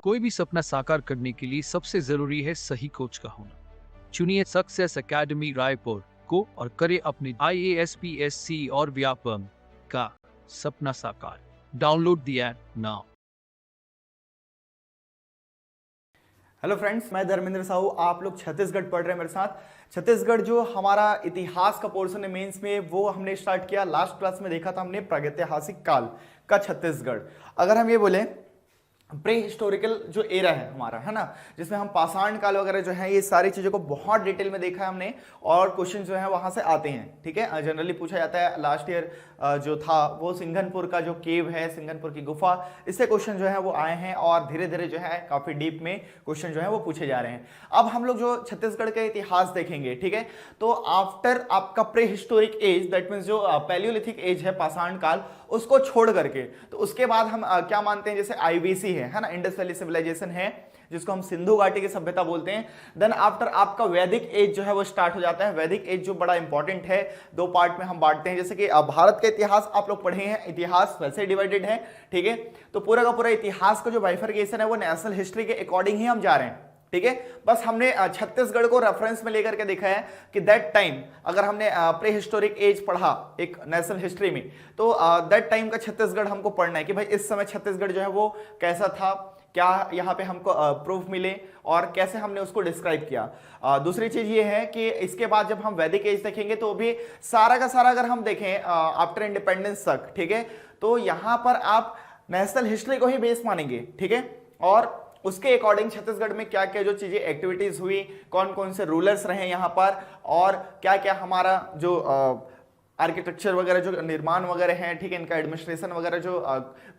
कोई भी सपना साकार करने के लिए सबसे जरूरी है सही कोच का होना। चुनिए सक्सेस एकेडमी रायपुर को और करें अपने IAS PSC और व्यापम का सपना साकार। Download the app now. Hello friends, मैं धर्मेंद्र साहू। आप लोग छत्तीसगढ़ पढ़ रहे हैं मेरे साथ। छत्तीसगढ़ जो हमारा इतिहास का पोर्शन है मेंस में, वो हमने स्टार्ट किया। लास्ट क्लास में देखा था हमने प्रागैतिहासिक काल का छत्तीसगढ़। अगर हम ये बोले प्री हिस्टोरिकल जो एरा है हमारा, है ना, जिसमें हम पाषाण काल वगैरह जो है, ये सारी चीजों को बहुत डिटेल में देखा है हमने और क्वेश्चन जो है वहां से आते हैं। ठीक है, जनरली पूछा जाता है। लास्ट ईयर जो था वो सिंघनपुर का जो केव है, सिंघनपुर की गुफा, इससे क्वेश्चन जो है वो आए हैं और धीरे धीरे जो है काफी डीप में क्वेश्चन जो है वो पूछे जा रहे हैं। अब हम लोग जो छत्तीसगढ़ का इतिहास देखेंगे, ठीक है, तो आफ्टर आपका prehistoric age, that means जो पैलियोलिथिक एज है, पाषाण काल, उसको छोड़ करके तो उसके बाद हम क्या मानते हैं, जैसे IBC है ना, इंडस वैली सिविलाइजेशन है, जिसको हम सिंधु घाटी की सभ्यता बोलते हैं। देन आफ्टर आपका वैदिक एज जो है वो स्टार्ट हो जाता है। वैदिक एज जो बड़ा इंपॉर्टेंट है, दो पार्ट में हम बांटते हैं। जैसे कि भारत का इतिहास आप लोग पढ़े हैं, इतिहास वैसे डिवाइडेड है, ठीक है, तो पूरा का पूरा इतिहास का जो बाइफरकेशन है वो नेशनल हिस्ट्री के अकॉर्डिंग ही हम जा रहे हैं। ठीक है, बस हमने छत्तीसगढ़ को रेफरेंस में लेकर के देखा है कि दैट टाइम अगर हमने प्री हिस्टोरिक एज पढ़ा एक नेशनल हिस्ट्री में, तो दैट टाइम का छत्तीसगढ़ हमको पढ़ना है कि भाई इस समय छत्तीसगढ़ जो है वो कैसा था, क्या यहाँ पे हमको प्रूफ मिले और कैसे हमने उसको डिस्क्राइब किया। दूसरी चीज ये है कि इसके बाद जब हम वैदिक एज देखेंगे तो भी सारा का सारा अगर हम देखें आफ्टर इंडिपेंडेंस तक, ठीक है, तो यहाँ पर आप नेशनल हिस्ट्री को ही बेस मानेंगे। ठीक है, और उसके अकॉर्डिंग छत्तीसगढ़ में क्या क्या जो चीजें एक्टिविटीज हुई, कौन कौन से रूलर्स रहे यहाँ पर, और क्या क्या हमारा जो आर्किटेक्चर वगैरह जो निर्माण वगैरह हैं, ठीक है, इनका एडमिनिस्ट्रेशन वगैरह जो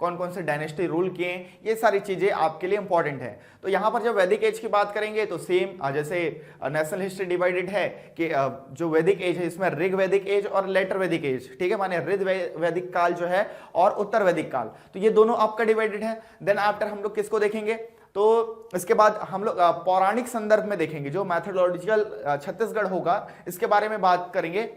कौन कौन से डायनेस्टी रूल किए, ये सारी चीजें आपके लिए इंपॉर्टेंट है। तो यहाँ पर जब वैदिक एज की बात करेंगे तो सेम जैसे नेशनल हिस्ट्री डिवाइडेड है कि जो वैदिक एज है इसमें ऋग वैदिक एज और लेटर वैदिक एज, ठीक है, माने ऋग वैदिक काल जो है और उत्तर वैदिक काल, तो ये दोनों आपका डिवाइडेड है। देन आफ्टर हम लोग किसको देखेंगे, तो इसके बाद हम लोग पौराणिक संदर्भ में देखेंगे, जो मैथोडोलॉजिकल छत्तीसगढ़ होगा इसके बारे में बात करेंगे।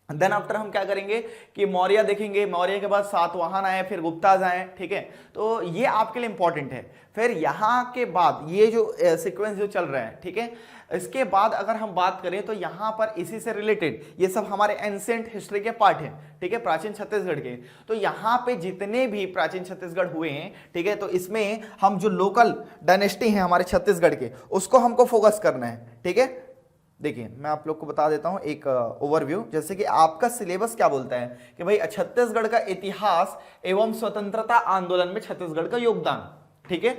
देन आफ्टर हम क्या करेंगे कि मौर्य देखेंगे, मौर्य के बाद सातवाहन आए, फिर गुप्ताज आए, ठीक है, तो ये आपके लिए इंपॉर्टेंट है। फिर यहाँ के बाद ये जो सीक्वेंस जो चल रहा है, ठीक है, इसके बाद अगर हम बात करें तो यहाँ पर इसी से रिलेटेड ये सब हमारे एंसेंट हिस्ट्री के पार्ट हैं, ठीक है, प्राचीन छत्तीसगढ़ के। तो यहाँ पे जितने भी प्राचीन छत्तीसगढ़ हुए हैं, ठीक है, तो इसमें हम जो लोकल डायनेस्टी हैं हमारे छत्तीसगढ़ के, उसको हमको फोकस करना है। ठीक है, देखिए मैं आप लोग को बता देता हूं एक ओवरव्यू, जैसे कि आपका सिलेबस क्या बोलता है कि भाई छत्तीसगढ़ का इतिहास एवं स्वतंत्रता आंदोलन में छत्तीसगढ़ का योगदान, ठीक है,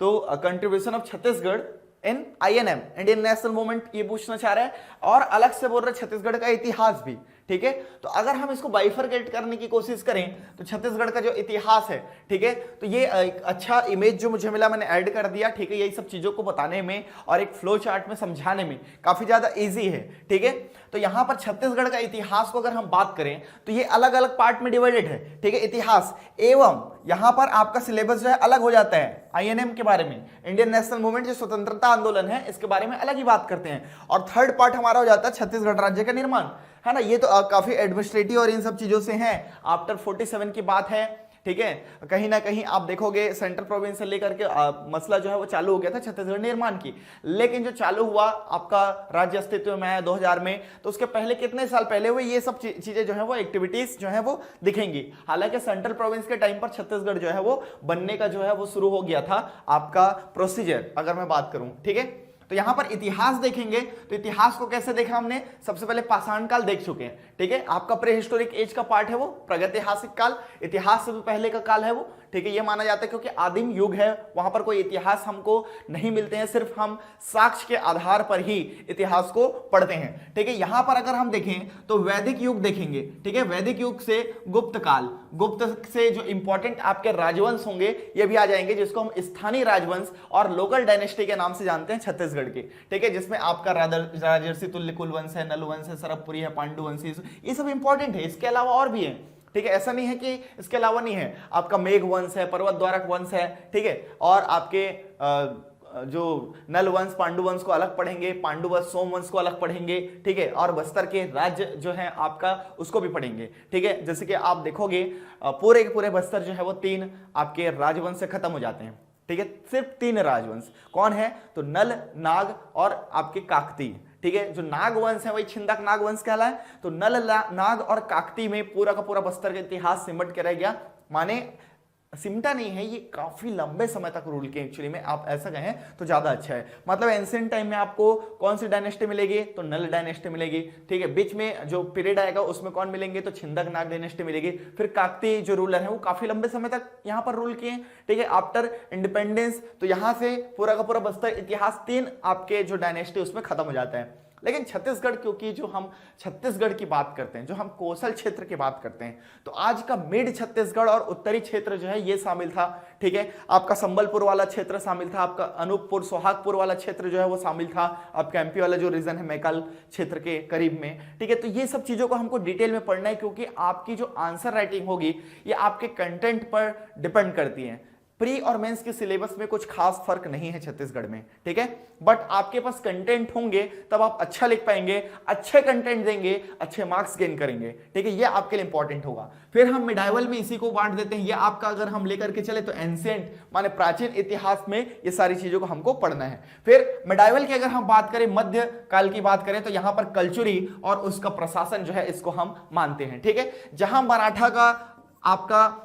तो contribution of Chhattisgarh in INM, Indian national movement, ये पूछना चाह रहा है, और अलग से बोल रहे छत्तीसगढ़ का इतिहास भी। ठीक है, तो अगर हम इसको बाइफरकेट करने की कोशिश करें तो छत्तीसगढ़ का जो इतिहास है, ठीक है, तो ये एक अच्छा इमेज जो मुझे मिला मैंने ऐड कर दिया। ठीक है, यही सब चीजों को बताने में और एक फ्लो चार्ट में समझाने में काफी ज्यादा इजी है। ठीक है, तो यहां पर छत्तीसगढ़ का इतिहास को अगर हम बात करें तो ये अलग अलग पार्ट में डिवाइडेड है। ठीक है, इतिहास एवं यहां पर आपका सिलेबस जो है अलग हो जाता है। INM के बारे में, इंडियन नेशनल मूवमेंट जो स्वतंत्रता आंदोलन है, इसके बारे में अलग ही बात करते हैं। और थर्ड पार्ट हमारा हो जाता है छत्तीसगढ़ राज्य का निर्माण, है ना, ये तो काफी एडमिनिस्ट्रेटिव और इन सब चीजों से है। आफ्टर 47 की बात है, ठीक है, कहीं ना कहीं आप देखोगे सेंट्रल प्रोविंस से लेकर के मसला जो है वो चालू हो गया था छत्तीसगढ़ निर्माण की। लेकिन जो चालू हुआ आपका राज्य अस्तित्व में आया 2000 में, तो उसके पहले कितने साल पहले हुए, ये सब चीजें जो है वो एक्टिविटीज जो है वो दिखेंगी। हालांकि सेंट्रल प्रोविंस के टाइम पर छत्तीसगढ़ जो है वो बनने का जो है वो शुरू हो गया था आपका प्रोसीजर, अगर मैं बात करूं। ठीक है, तो यहां पर इतिहास देखेंगे तो इतिहास को कैसे देखा हमने, सबसे पहले पाषाण काल देख चुके हैं। ठीक है, आपका प्री हिस्टोरिक एज का पार्ट है वो प्रागैतिहासिक काल, इतिहास से भी पहले का काल है वो। ठीक है, ये माना जाता है क्योंकि आदिम युग है, वहां पर कोई इतिहास हमको नहीं मिलते हैं, सिर्फ हम साक्ष्य के आधार पर ही इतिहास को पढ़ते हैं। ठीक है, यहां पर अगर हम देखें तो वैदिक युग देखेंगे। ठीक है, वैदिक युग से गुप्त काल, गुप्त से जो इंपॉर्टेंट आपके राजवंश होंगे ये भी आ जाएंगे, जिसको हम स्थानीय राजवंश और लोकल डायनेस्टी के नाम से जानते हैं छत्तीसगढ़ के। ठीक है, जिसमें आपका राजर्षि तुल्य कुलवंश है, नलवंश है, सरबपुरी है, पांडुवंशी, ये सब इंपॉर्टेंट है। इसके अलावा और भी है। ठीक है, ऐसा नहीं है कि इसके अलावा नहीं है, आपका मेघ वंश है, पर्वत द्वारक वंश है, ठीक है, और आपके जो नल वंश पांडु वंश को अलग पढ़ेंगे, पांडु वंश सोम वंश को अलग पढ़ेंगे। ठीक है, और बस्तर के राज्य जो है आपका उसको भी पढ़ेंगे। ठीक है, जैसे कि आप देखोगे पूरे के पूरे बस्तर जो है वो 3 आपके राजवंश से खत्म हो जाते हैं। ठीक है, सिर्फ 3 राजवंश। कौन है? तो नल, नाग और आपके काकतीय। ठीक है, जो नाग वंश है वही छिंदक नाग वंश कहला है। तो नल, नाग और काकतीय में पूरा का पूरा बस्तर का इतिहास सिमट के रह गया। माने सिमटा नहीं है, ये काफी लंबे समय तक रूल किए। एक्चुअली में आप ऐसा कहें तो ज्यादा अच्छा है। मतलब एंशिएंट टाइम में आपको कौन सी डायनेस्टी मिलेगी? तो नल डायनेस्टी मिलेगी। ठीक है, बीच में जो पीरियड आएगा उसमें कौन मिलेंगे? तो छिंदक नाग डायनेस्टी मिलेगी। फिर काकतीय जो रूलर है वो काफी लंबे समय तक यहाँ पर रूल किए। ठीक है, आफ्टर इंडिपेंडेंस तो यहाँ से पूरा का पूरा बस्तर इतिहास 3 आपके जो डायनेस्टी उसमें खत्म हो जाता है। लेकिन छत्तीसगढ़, क्योंकि जो हम छत्तीसगढ़ की बात करते हैं, जो हम कोसल क्षेत्र की बात करते हैं, तो आज का मिड छत्तीसगढ़ और उत्तरी क्षेत्र जो है ये शामिल था। ठीक है, आपका संबलपुर वाला क्षेत्र शामिल था, आपका अनूपपुर सोहागपुर वाला क्षेत्र जो है वो शामिल था, आपका एमपी वाला जो रीजन है मैकाल क्षेत्र के करीब में। ठीक है, तो ये सब चीजों को हमको डिटेल में पढ़ना है, क्योंकि आपकी जो आंसर राइटिंग होगी ये आपके कंटेंट पर डिपेंड करती है। प्री और मेंस के सिलेबस में कुछ खास फर्क नहीं है छत्तीसगढ़ में। ठीक है, बट आपके पास कंटेंट होंगे तब आप अच्छा लिख पाएंगे, अच्छे कंटेंट देंगे, अच्छे मार्क्स गेन करेंगे। ठीक है, ये आपके लिए इंपॉर्टेंट होगा। फिर हम मिडाइवल में इसी को बांट देते हैं। ये आपका अगर हम लेकर के चले तो एंशिएंट माने प्राचीन इतिहास में ये सारी चीजों को हमको पढ़ना है। फिर मिडाइवल की अगर हम बात करें, मध्य काल की बात करें, तो यहां पर कल्चुरी और उसका प्रशासन जो है इसको हम मानते हैं। ठीक है, जहां मराठा का आपका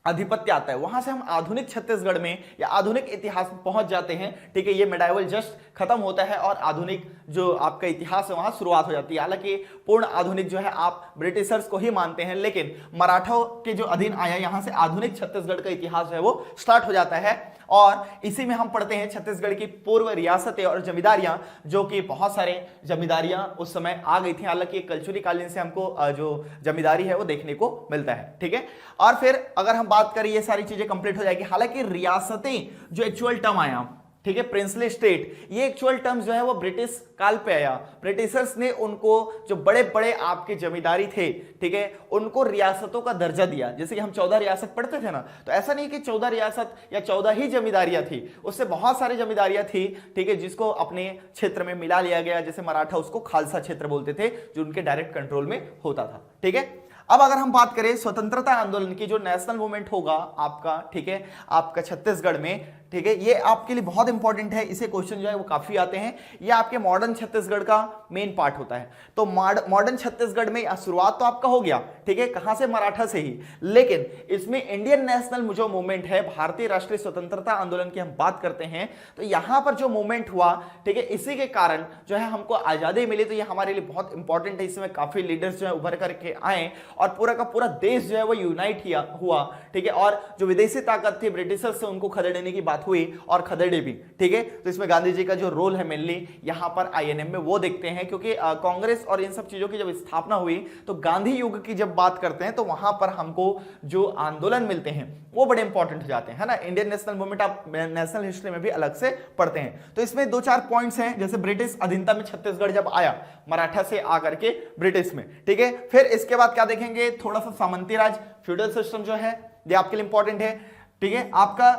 आधिपत्य आता है वहां से हम आधुनिक छत्तीसगढ़ में या आधुनिक इतिहास में पहुंच जाते हैं। ठीक है, ये मिडाइवल जस्ट खत्म होता है और आधुनिक जो आपका इतिहास है वहां शुरुआत हो जाती है। हालांकि पूर्ण आधुनिक जो है आप ब्रिटिशर्स को ही मानते हैं, लेकिन मराठा के जो अधीन आया यहां से आधुनिक छत्तीसगढ़ का इतिहास है वो स्टार्ट हो जाता है। और इसी में हम पढ़ते हैं छत्तीसगढ़ की पूर्व रियासतें और जमींदारियां, जो कि बहुत सारे जमींदारियां उस समय आ गई थी। हालांकि कल्चुरी कालीन से हमको जो जमींदारी है वो देखने को मिलता है। ठीक है, और फिर अगर हम बात करें ये सारी चीजें कंप्लीट हो जाएगी। हालांकि रियासतें जो एक्चुअल टर्म आया, ठीक है, प्रिंसली स्टेट, ये एक्चुअल टर्म जो है वो ब्रिटिश काल पे आया। ब्रिटिशर्स ने उनको जो बड़े बड़े आपके जमींदारी थे, ठीक है, उनको रियासतों का दर्जा दिया। जैसे कि हम 14 रियासत पढ़ते थे ना, तो ऐसा नहीं कि 14 रियासत या 14 ही जमींदारियां थी, उससे बहुत सारी जमींदारियां थी। ठीक है, जिसको अपने क्षेत्र में मिला लिया गया। जैसे मराठा उसको खालसा क्षेत्र बोलते थे, जो उनके डायरेक्ट कंट्रोल में होता था। ठीक है, अब अगर हम बात करें स्वतंत्रता आंदोलन की, जो नेशनल मूवमेंट होगा आपका, ठीक है, आपका छत्तीसगढ़ में, ठीक है, ये आपके लिए बहुत इंपॉर्टेंट है। इसे क्वेश्चन जो है वो काफी आते हैं। ये आपके मॉडर्न छत्तीसगढ़ का मेन पार्ट होता है। तो मॉडर्न छत्तीसगढ़ में शुरुआत तो आपका हो गया, ठीक है, कहां से? मराठा से ही। लेकिन इसमें इंडियन नेशनल जो मूवमेंट है, भारतीय राष्ट्रीय स्वतंत्रता आंदोलन की हम बात करते हैं, तो यहां पर जो मूवमेंट हुआ, ठीक है, इसी के कारण जो है हमको आजादी मिली। तो ये हमारे लिए बहुत इंपॉर्टेंट है। इसमें काफी लीडर्स जो है उभर करके आए और पूरा का पूरा देश जो है वो यूनाइट हुआ। ठीक है, और जो विदेशी ताकत थी ब्रिटिशर्स से, उनको खदेड़ने की बात हुई और खदेड़े भी। ठीक है, तो इसमें गांधी जी का जो रोल है मेनली यहां पर आईएनएम में वो देखते हैं, क्योंकि कांग्रेस और इन सब चीजों की जब स्थापना हुई तो गांधी युग की जब बात करते हैं तो वहां पर हमको जो आंदोलन मिलते हैं वो बड़े इंपॉर्टेंट हो जाते हैं, है ना। इंडियन नेशनल मूवमेंट आप नेशनल हिस्ट्री में भी अलग से पढ़ते हैं। तो इसमें 2-4 पॉइंट्स हैं। जैसे ब्रिटिश अधीनता में छत्तीसगढ़ जब आया, मराठा से आकर के ब्रिटिश में, ठीक है। फिर इसके बाद क्या देखेंगे? थोड़ा सा सामंती राज, फ्यूडल सिस्टम जो है ये आपके लिए इंपॉर्टेंट है। ठीक है, आपका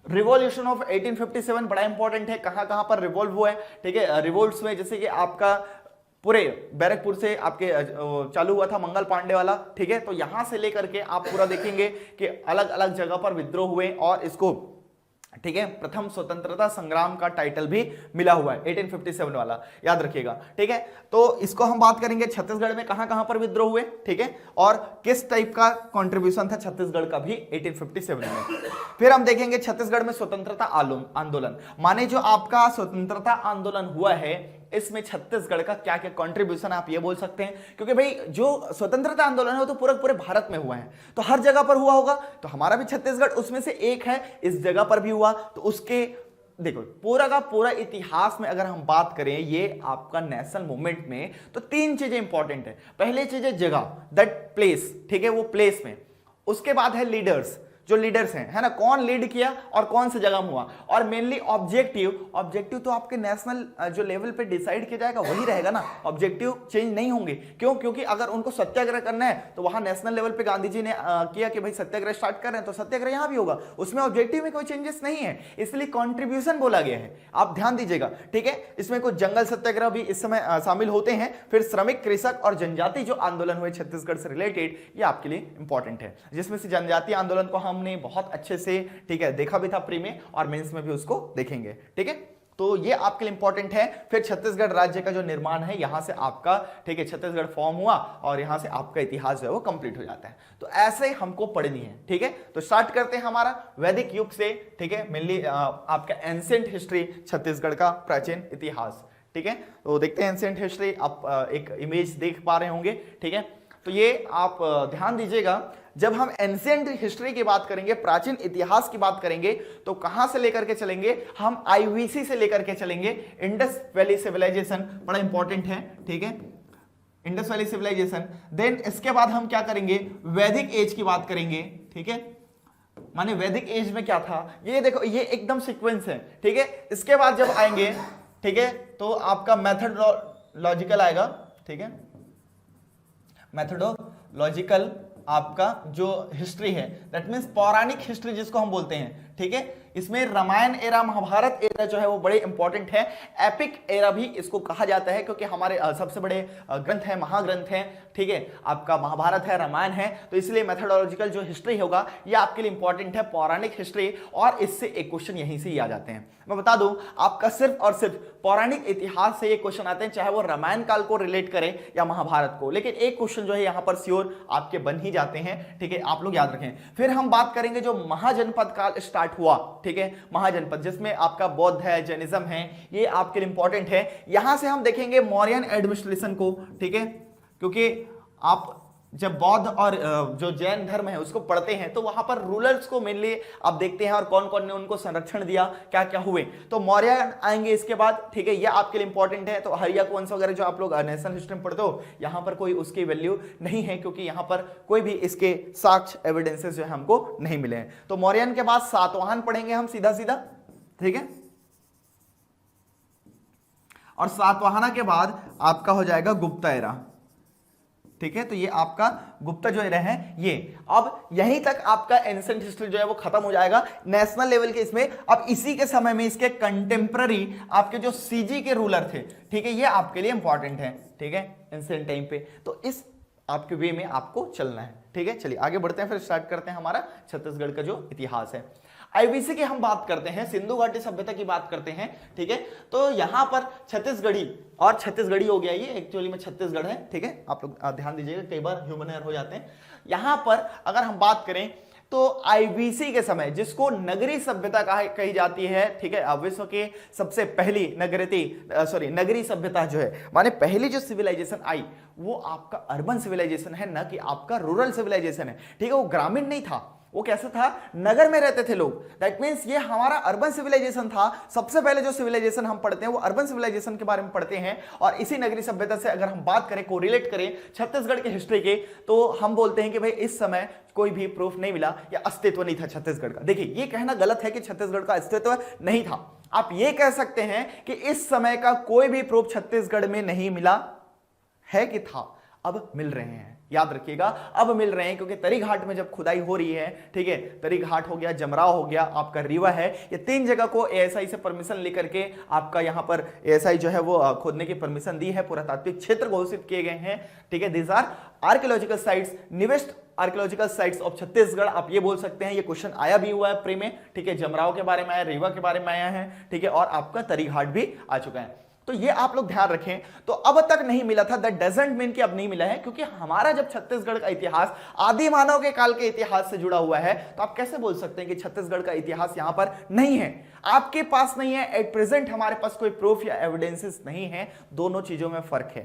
रिवॉल्यूशन ऑफ 1857 बड़ा इंपॉर्टेंट है। कहां कहां पर रिवॉल्व हुआ है? ठीक है, रिवोल्ट्स में जैसे कि आपका पूरे बैरकपुर से आपके चालू हुआ था मंगल पांडे वाला। ठीक है, तो यहां से लेकर के आप पूरा देखेंगे कि अलग अलग जगह पर विद्रोह हुए और इसको, ठीक है, प्रथम स्वतंत्रता संग्राम का टाइटल भी मिला हुआ है 1857 वाला, याद रखिएगा। ठीक है, तो इसको हम बात करेंगे छत्तीसगढ़ में कहां कहां पर विद्रोह हुए, ठीक है, और किस टाइप का कंट्रीब्यूशन था छत्तीसगढ़ का भी 1857 में। फिर हम देखेंगे छत्तीसगढ़ में स्वतंत्रता आंदोलन, माने जो आपका स्वतंत्रता आंदोलन हुआ है इसमें छत्तीसगढ़ का क्या क्या कंट्रीब्यूशन आप ये बोल सकते हैं, क्योंकि भाई जो स्वतंत्रता आंदोलन है वो तो पूरे भारत में हुआ है, तो हर जगह पर हुआ होगा, तो हमारा भी छत्तीसगढ़ उसमें से एक है, इस जगह पर भी हुआ। तो उसके देखो पूरा का पूरा इतिहास में अगर हम बात करें ये आपका नेशनल मूवमेंट में, तो 3 चीजें इंपॉर्टेंट है। पहली चीज है जगह, दैट प्लेस, ठीक है, वो प्लेस में। उसके बाद है लीडर्स, जो लीडर्स हैं, है ना, कौन लीड किया और कौन सी जगह में हुआ। और मेनली ऑब्जेक्टिव तो आपके नेशनल जो लेवल पे डिसाइड किया जाएगा वही रहेगा ना, ऑब्जेक्टिव चेंज नहीं होंगे। क्यों? क्योंकि अगर उनको सत्याग्रह करना है तो वहां नेशनल लेवल पे गांधी जी ने किया कि भाई सत्याग्रह स्टार्ट कर रहे हैं, तो सत्याग्रह यहां भी होगा, उसमें ऑब्जेक्टिव में कोई चेंजेस नहीं है, इसलिए कॉन्ट्रीब्यूशन बोला गया है, आप ध्यान दीजिएगा। ठीक है, इसमें कुछ जंगल सत्याग्रह भी इस समय शामिल होते हैं। फिर श्रमिक, कृषक और जनजाति जो आंदोलन हुए छत्तीसगढ़ से रिलेटेड, ये आपके लिए इंपॉर्टेंट है, जिसमें से जनजातीय आंदोलन को हम हमने बहुत अच्छे से, ठीक है, देखा भी था प्री में और मेंस में भी उसको देखेंगे। ठीक है, तो ये आपके लिए इंपॉर्टेंट है। फिर छत्तीसगढ़ राज्य का जो निर्माण है, यहां से आपका, ठीक है, छत्तीसगढ़ फॉर्म हुआ और यहां से आपका इतिहास जो है वो कंप्लीट हो जाता है। तो ऐसे हमको पढ़नी है। ठीक है, तो स्टार्ट करते हैं हमारा वैदिक युग से। ठीक है, मेनली आपका एंशिएंट हिस्ट्री, छत्तीसगढ़ का प्राचीन इतिहास। ठीक है, तो देखते हैं एंशिएंट हिस्ट्री। आप एक इमेज देख पा रहे होंगे। ठीक है, तो ये आप ध्यान दीजिएगा, जब हम एंशिएंट हिस्ट्री की बात करेंगे, प्राचीन इतिहास की बात करेंगे, तो कहां से लेकर के चलेंगे हम? आईवीसी से लेकर के चलेंगे। इंडस वैली सिविलाइजेशन बड़ा इंपॉर्टेंट है। ठीक है, इंडस वैली सिविलाइजेशन। देन इसके बाद हम क्या करेंगे? वैदिक एज की बात करेंगे। ठीक है, माने वैदिक एज में क्या था, ये देखो, ये एकदम सीक्वेंस है। ठीक है, इसके बाद जब आएंगे, ठीक है, तो आपका मेथडोलॉजिकल आएगा। ठीक है, मेथडोलॉजिकल आपका जो हिस्ट्री है, दैट मींस पौराणिक हिस्ट्री जिसको हम बोलते हैं। ठीक है, इसमें रामायण एरा, महाभारत एरा जो है वो बड़े इंपॉर्टेंट है। एपिक एरा भी इसको कहा जाता है, क्योंकि हमारे सबसे बड़े ग्रंथ है, महाग्रंथ है। ठीक है, आपका महाभारत है, रामायण है, तो इसलिए मेथोडोलॉजिकल जो हिस्ट्री होगा ये आपके लिए इंपॉर्टेंट है, पौराणिक हिस्ट्री। और इससे एक क्वेश्चन यहीं से ही आ जाते हैं। मैं बता दूं आपका, सिर्फ और सिर्फ पौराणिक इतिहास से ये क्वेश्चन आते हैं, चाहे वो रामायण काल को रिलेट करें या महाभारत को, लेकिन एक क्वेश्चन जो है यहां पर श्योर आपके बन ही जाते हैं। ठीक है, आप लोग याद रखें। फिर हम बात करेंगे जो महाजनपद काल स्टार्ट हुआ। ठीक है, महाजनपद जिसमें आपका बौद्ध है, जैनिज्म है, ये आपके लिए इंपॉर्टेंट है। यहां से हम देखेंगे मौर्यन एडमिनिस्ट्रेशन को। ठीक है, क्योंकि आप जब बौद्ध और जो जैन धर्म है उसको पढ़ते हैं, तो वहां पर रूलर्स को मेनली आप देखते हैं और कौन कौन ने उनको संरक्षण दिया, क्या क्या हुए। तो मौर्य आएंगे इसके बाद। ठीक है, ये आपके लिए इंपॉर्टेंट है। तो हरिया वंश वगैरह जो आप लोग नेशनल हिस्ट्री में पढ़ते हो, यहां पर कोई उसकी वैल्यू नहीं है, क्योंकि यहां पर कोई भी इसके साक्ष्य एविडेंसेस जो है हमको नहीं मिले हैं। तो मौर्यन के बाद सातवाहन पढ़ेंगे हम सीधा सीधा। ठीक है, और सातवाहना के बाद आपका हो जाएगा गुप्ता एरा। ठीक है, तो ये आपका गुप्ता जो एरा है ये। अब यहीं तक आपका एंशिएंट हिस्ट्री जो है वो खत्म हो जाएगा नेशनल लेवल के इसमें। अब इसी के समय में इसके कंटेम्पररी आपके जो सीजी के रूलर थे, ठीक है, ये आपके लिए इंपॉर्टेंट है। ठीक है, एंशिएंट टाइम पे, तो इस आपके वे में आपको चलना है। ठीक है, चलिए आगे बढ़ते हैं, फिर स्टार्ट करते हैं हमारा छत्तीसगढ़ का जो इतिहास है। आईवीसी की हम बात करते हैं, सिंधु घाटी सभ्यता की बात करते हैं। ठीक है, तो यहां पर छत्तीसगढ़ी और छत्तीसगढ़ी हो गया, ये एक्चुअली में छत्तीसगढ़ है। ठीक है, आप लोग ध्यान दीजिएगा, कई बार ह्यूमन एरर हो जाते हैं। यहां पर अगर हम बात करें तो आईवीसी के समय, जिसको नगरी सभ्यता कही जाती है, ठीक है, विश्व के सबसे पहली नगरी सभ्यता जो है, माने पहली जो सिविलाइजेशन आई वो आपका अर्बन सिविलाइजेशन है, ना कि आपका रूरल सिविलाइजेशन है। ठीक है, वो ग्रामीण नहीं था, वो कैसा था, नगर में रहते थे लोग। दैट मींस ये हमारा अर्बन सिविलाइजेशन था। सबसे पहले जो सिविलाइजेशन हम पढ़ते हैं वो अर्बन सिविलाइजेशन के बारे में पढ़ते हैं। और इसी नगरी सभ्यता से अगर हम बात करें, कोरिलेट करें छत्तीसगढ़ के हिस्ट्री के, तो हम बोलते हैं कि भाई इस समय कोई भी प्रूफ नहीं मिला या अस्तित्व नहीं था छत्तीसगढ़ का। देखिए, ये कहना गलत है कि छत्तीसगढ़ का अस्तित्व नहीं था। आप ये कह सकते हैं कि इस समय का कोई भी प्रूफ छत्तीसगढ़ में नहीं मिला है कि था, अब मिल रहे हैं। याद रखिएगा, अब मिल रहे हैं, क्योंकि तरी घाट में जब खुदाई हो रही है, ठीक है, तरी घाट हो गया, जमराव हो गया, आपका रीवा है, ये तीन जगह को एएसआई से परमिशन लेकर के आपका यहां पर एएसआई जो है वो खोदने की परमिशन दी है, पुरातात्विक क्षेत्र घोषित किए गए हैं। ठीक है, दीज आर आर्कियोलॉजिकल साइट्स, निवेस्ट आर्कियोलॉजिकल साइट्स ऑफ छत्तीसगढ़, आप ये बोल सकते हैं। ये क्वेश्चन आया भी हुआ है प्री में। ठीक है, जमराव के बारे में आया, रीवा के बारे में आया है। ठीक है, और आपका तरी घाट भी आ चुका है। तो ये आप लोग ध्यान रखें। तो अब तक नहीं मिला था, दैट डजंट मीन कि अब नहीं मिला है, क्योंकि हमारा जब छत्तीसगढ़ का इतिहास आदि मानव के काल के इतिहास से जुड़ा हुआ है, तो आप कैसे बोल सकते हैं कि छत्तीसगढ़ का इतिहास यहां पर नहीं है, आपके पास नहीं है। एट प्रेजेंट हमारे पास कोई प्रूफ या एविडेंसेस नहीं है। दोनों चीजों में फर्क है।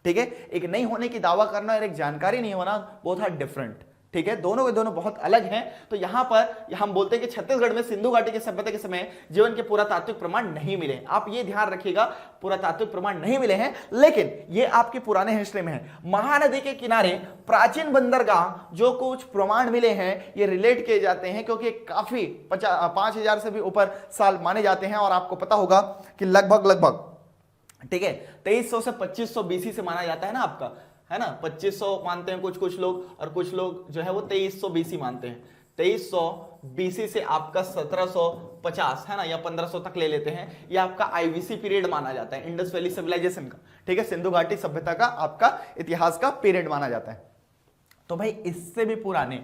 ठीक है, एक नहीं होने की दावा करना और एक जानकारी नहीं होना, बोथ आर डिफरेंट। ठीक है, दोनों के दोनों बहुत अलग हैं। तो यहां पर हम बोलते हैं कि छत्तीसगढ़ में सिंधु घाटी की सभ्यता के समय जीवन के पुरातात्विक प्रमाण नहीं मिले। आप ये ध्यान रखिएगा, पुरातात्विक प्रमाण नहीं मिले हैं, लेकिन ये आपके पुराने हिस्ट्री में है। महानदी के किनारे प्राचीन बंदरगाह जो कुछ प्रमाण मिले हैं, ये रिलेट किए जाते हैं, क्योंकि काफी 5000 से भी ऊपर साल माने जाते हैं। और आपको पता होगा कि लगभग, ठीक है, 2300 से 2500 बीसी से माना जाता है ना आपका, है ना। 2500 मानते हैं कुछ लोग, और कुछ लोग जो है वो 2300 बीसी मानते हैं। 2300 बीसी से आपका 1750, है ना, या 1500 तक ले लेते हैं। ये आपका आईवीसी पीरियड माना जाता है, इंडस वैली सिविलाइजेशन का। ठीक है, सिंधु घाटी सभ्यता का आपका इतिहास का पीरियड माना जाता है। तो भाई इससे भी पुराने,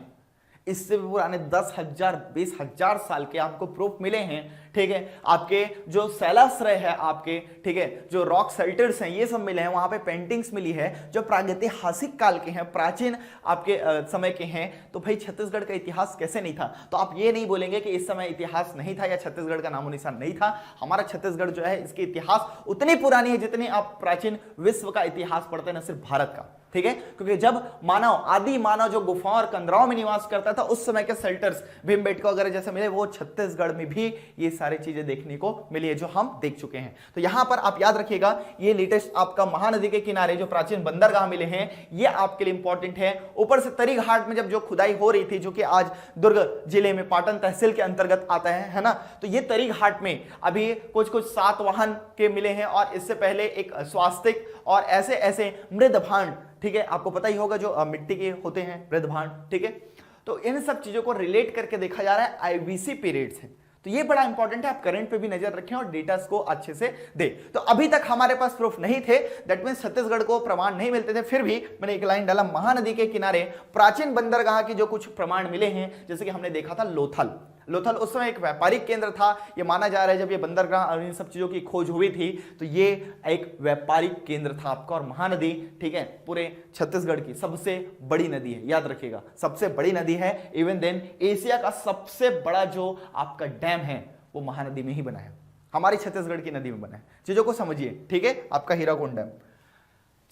इससे भी पुराने 10,000 20,000 साल के आपको प्रूफ मिले हैं। ठीक है, आपके जो शैलाश्रय है आपके, ठीक है, जो रॉक शेल्टर्स हैं ये सब मिले हैं, वहां पे पेंटिंग्स मिली है जो प्रागैतिहासिक काल के हैं, प्राचीन आपके समय के हैं। तो भाई छत्तीसगढ़ का इतिहास कैसे नहीं था? तो आप ये नहीं बोलेंगे कि इस समय इतिहास नहीं था या छत्तीसगढ़ का नामो निशान नहीं था। हमारा छत्तीसगढ़ जो है इसकी इतिहास उतनी पुरानी है जितनी आप प्राचीन विश्व का इतिहास पढ़ते हैं, न सिर्फ भारत का। ठीक है, क्योंकि जब मानव, आदि मानव जो गुफाओं और कंदराओं में निवास करता था, उस समय के शेल्टर्स भीमबेटका वगैरह जैसे मिले, वो छत्तीसगढ़ में भी ये सारी चीजें देखने को मिली है जो हम देख चुके हैं। तो यहां पर आप याद रखिएगा, ये लेटेस्ट आपका महानदी के किनारे जो प्राचीन बंदरगाह मिले हैं ये आपके लिए इंपॉर्टेंट है। ऊपर से तरी घाट में जब जो खुदाई हो रही थी, जो कि आज दुर्ग जिले में पाटन तहसील के अंतर्गत आता है ना, तो ये तरी घाट में अभी कुछ सातवाहन के मिले हैं, और इससे पहले एक स्वास्तिक और ऐसे ऐसे मृद भांड, ठीक है, आपको पता ही होगा जो मिट्टी के होते हैं मृद भांड। ठीक है, तो इन सब चीजों को रिलेट करके देखा जा रहा है आईबीसी पीरियड से। तो ये बड़ा इंपॉर्टेंट है, आप करंट पे भी नजर रखें और डेटास को अच्छे से दे। तो अभी तक हमारे पास प्रूफ नहीं थे, दैट मींस छत्तीसगढ़ को प्रमाण नहीं मिलते थे, फिर भी मैंने एक लाइन डाला, महानदी के किनारे प्राचीन बंदरगाह की जो कुछ प्रमाण मिले हैं, जैसे कि हमने देखा था लोथल उस समय एक व्यापारिक केंद्र था। ये माना जा रहा है जब ये बंदरगाह और इन सब चीजों की खोज हुई थी तो ये एक व्यापारिक केंद्र था आपका। और महानदी, ठीक है, पूरे छत्तीसगढ़ की सबसे बड़ी नदी है, याद रखिएगा, सबसे बड़ी नदी है। इवन देन एशिया का सबसे बड़ा जो आपका डैम है वो महानदी में ही बना है, हमारी छत्तीसगढ़ की नदी में बना है। चीजों को समझिए, ठीक है, आपका हीराकुंड डैम।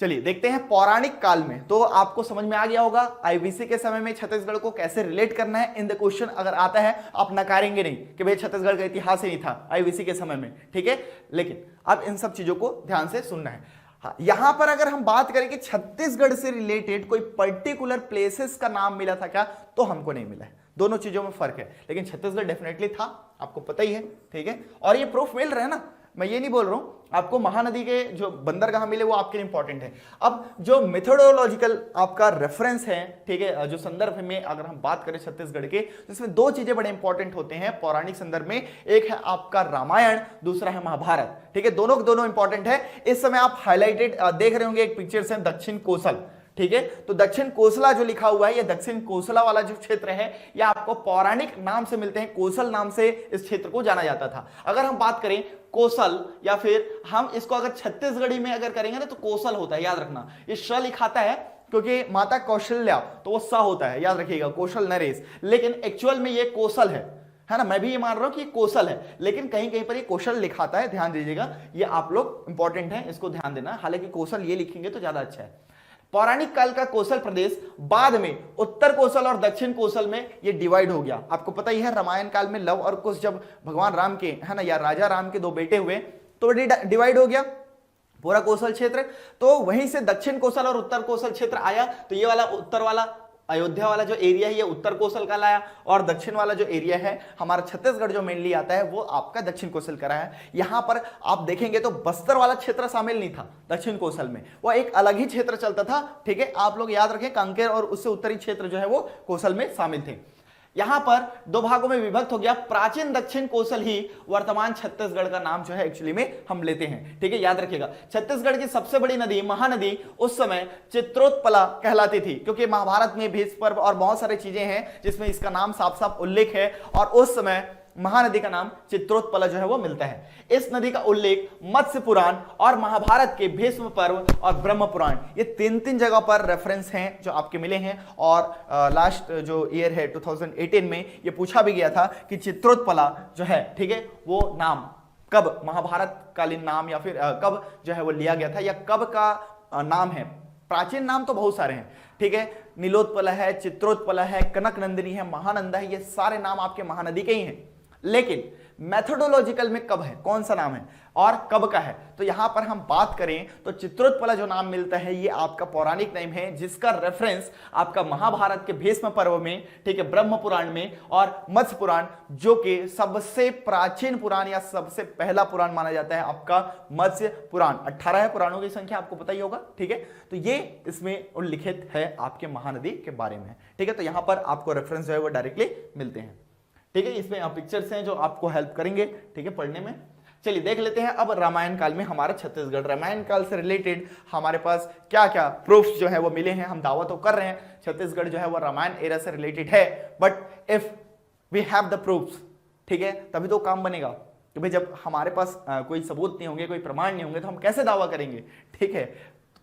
चलिए देखते हैं पौराणिक काल में। तो आपको समझ में आ गया होगा आईबीसी के समय में छत्तीसगढ़ को कैसे रिलेट करना है। इन द क्वेश्चन अगर आता है आप नकारेंगे नहीं कि भाई छत्तीसगढ़ का इतिहास ही नहीं था आईबीसी के समय में, ठीक है। लेकिन अब इन सब चीजों को ध्यान से सुनना है। हाँ, यहां पर अगर हम बात करें कि छत्तीसगढ़ से रिलेटेड कोई पर्टिकुलर प्लेसेस का नाम मिला था क्या, तो हमको नहीं मिला है। दोनों चीजों में फर्क है, लेकिन छत्तीसगढ़ डेफिनेटली था, आपको पता ही है, ठीक है। और ये प्रूफ मिल रहा है ना, मैं ये नहीं बोल रहा हूं, आपको महानदी के जो बंदरगाह मिले वो आपके लिए इंपॉर्टेंट है। अब जो मेथोडोलॉजिकल आपका रेफरेंस है, ठीक है, जो संदर्भ में अगर हम बात करें छत्तीसगढ़ के, तो इसमें दो चीजें बड़े इंपॉर्टेंट होते हैं पौराणिक संदर्भ में। एक है आपका रामायण, दूसरा है महाभारत, ठीक है। दोनों इंपॉर्टेंट है। इस समय आप हाईलाइटेड देख रहे होंगे एक पिक्चर से, दक्षिण कोसल, ठीक है। तो दक्षिण कोसला जो लिखा हुआ है, ये दक्षिण कोसला वाला जो क्षेत्र है, ये आपको पौराणिक नाम से मिलते हैं, कोसल नाम से इस क्षेत्र को जाना जाता था। अगर हम बात करें कोसल, या फिर हम इसको अगर छत्तीसगढ़ी में अगर करेंगे ना तो कोसल होता है, याद रखना। ये श लिखाता है क्योंकि माता कौशल्या, तो वो स होता है, याद रखिएगा, कौशल नरेश। लेकिन एक्चुअल में ये कोसल है ना। मैं भी ये मान रहा हूं कि कोसल है, लेकिन कहीं कहीं पर ये कौशल लिखाता है, ध्यान दीजिएगा। ये आप लोग इंपॉर्टेंट है, इसको ध्यान देना। हालांकि कौशल ये लिखेंगे तो ज्यादा अच्छा है। पौराणिक काल का कोसल प्रदेश बाद में उत्तर कोसल और दक्षिण कोसल में ये डिवाइड हो गया। आपको पता ही है रामायण काल में लव और कुश जब भगवान राम के, है ना, या राजा राम के दो बेटे हुए तो डिवाइड हो गया पूरा कोसल क्षेत्र। तो वहीं से दक्षिण कोसल और उत्तर कोसल क्षेत्र आया। तो ये वाला उत्तर वाला अयोध्या वाला जो एरिया है ये उत्तर कोसल का लाया, और दक्षिण वाला जो एरिया है हमारा छत्तीसगढ़ जो मेनली आता है वो आपका दक्षिण कोसल का रहा है। यहां पर आप देखेंगे तो बस्तर वाला क्षेत्र शामिल नहीं था दक्षिण कोसल में, वो एक अलग ही क्षेत्र चलता था, ठीक है। आप लोग याद रखें, कांकेर और उससे उत्तरी क्षेत्र जो है वो कोसल में शामिल थे। यहां पर दो भागों में विभक्त हो गया। प्राचीन दक्षिण कोसल ही वर्तमान छत्तीसगढ़ का नाम जो है एक्चुअली में हम लेते हैं, ठीक है, याद रखिएगा। छत्तीसगढ़ की सबसे बड़ी नदी महानदी उस समय चित्रोत्पला कहलाती थी, क्योंकि महाभारत में भीष्म पर्व और बहुत सारी चीजें हैं जिसमें इसका नाम साफ साफ उल्लेख है, और उस समय महानदी का नाम चित्रोत्पला जो है वो मिलता है। इस नदी का उल्लेख मत्स्य पुराण और महाभारत के भीष्म पर्व और ब्रह्म पुराण, ये तीन जगह पर रेफरेंस हैं जो आपके मिले हैं। और लास्ट जो ईयर है 2018 में ये पूछा भी गया था कि चित्रोत्पला जो है, ठीक है, वो नाम कब महाभारत कालीन नाम या फिर कब जो है वो लिया गया था, या कब का नाम है। प्राचीन नाम तो बहुत सारे हैं, ठीक है, नीलोत्पला है, चित्रोत्पला है, कनक नंदिनी है, महानंदा है, ये सारे नाम आपके महानदी के ही हैं। लेकिन मेथोडोलॉजिकल में कब है, कौन सा नाम है और कब का है, तो यहां पर हम बात करें तो चित्रोत्पला जो नाम मिलता है ये आपका पौराणिक नाम है, जिसका रेफरेंस आपका महाभारत के भीष्म पर्व में, ठीक है, ब्रह्म पुराण में और मत्स्य पुराण, जो कि सबसे प्राचीन पुराण या सबसे पहला पुराण माना जाता है आपका मत्स्य पुराण। 18 है पुराणों की संख्या, आपको पता ही होगा, ठीक है। तो ये इसमें उल्लिखित है आपके महानदी के बारे में, ठीक है। तो यहां पर आपको रेफरेंस जो है वो डायरेक्टली मिलते हैं, ठीक है। इसमें पिक्चर्स हैं जो आपको हेल्प करेंगे, ठीक है, पढ़ने में। चलिए देख लेते हैं अब रामायण काल में हमारा छत्तीसगढ़, रामायण काल से रिलेटेड हमारे पास क्या क्या प्रूफ्स जो है वो मिले हैं। हम दावा तो कर रहे हैं छत्तीसगढ़ जो है वो रामायण एरा से रिलेटेड है, but if we have the proofs, ठीक है, तभी तो काम बनेगा। तो भाई जब हमारे पास कोई सबूत नहीं होंगे, कोई प्रमाण नहीं होंगे, तो हम कैसे दावा करेंगे, ठीक है,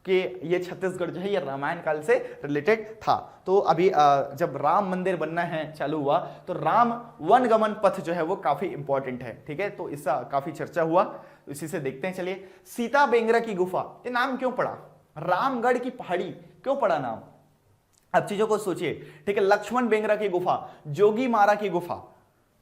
कि ये छत्तीसगढ़ जो है ये रामायण काल से रिलेटेड था। तो अभी जब राम मंदिर बनना है चालू हुआ तो राम वनगमन पथ जो है वो काफी इंपॉर्टेंट है, ठीक है, तो इसका काफी चर्चा हुआ, इसी से देखते हैं। चलिए, सीता बेंगरा की गुफा, ये नाम क्यों पड़ा, रामगढ़ की पहाड़ी क्यों पड़ा नाम, अब चीजों को सोचिए, ठीक है। लक्ष्मण बेंगरा की गुफा, जोगी मारा की गुफा,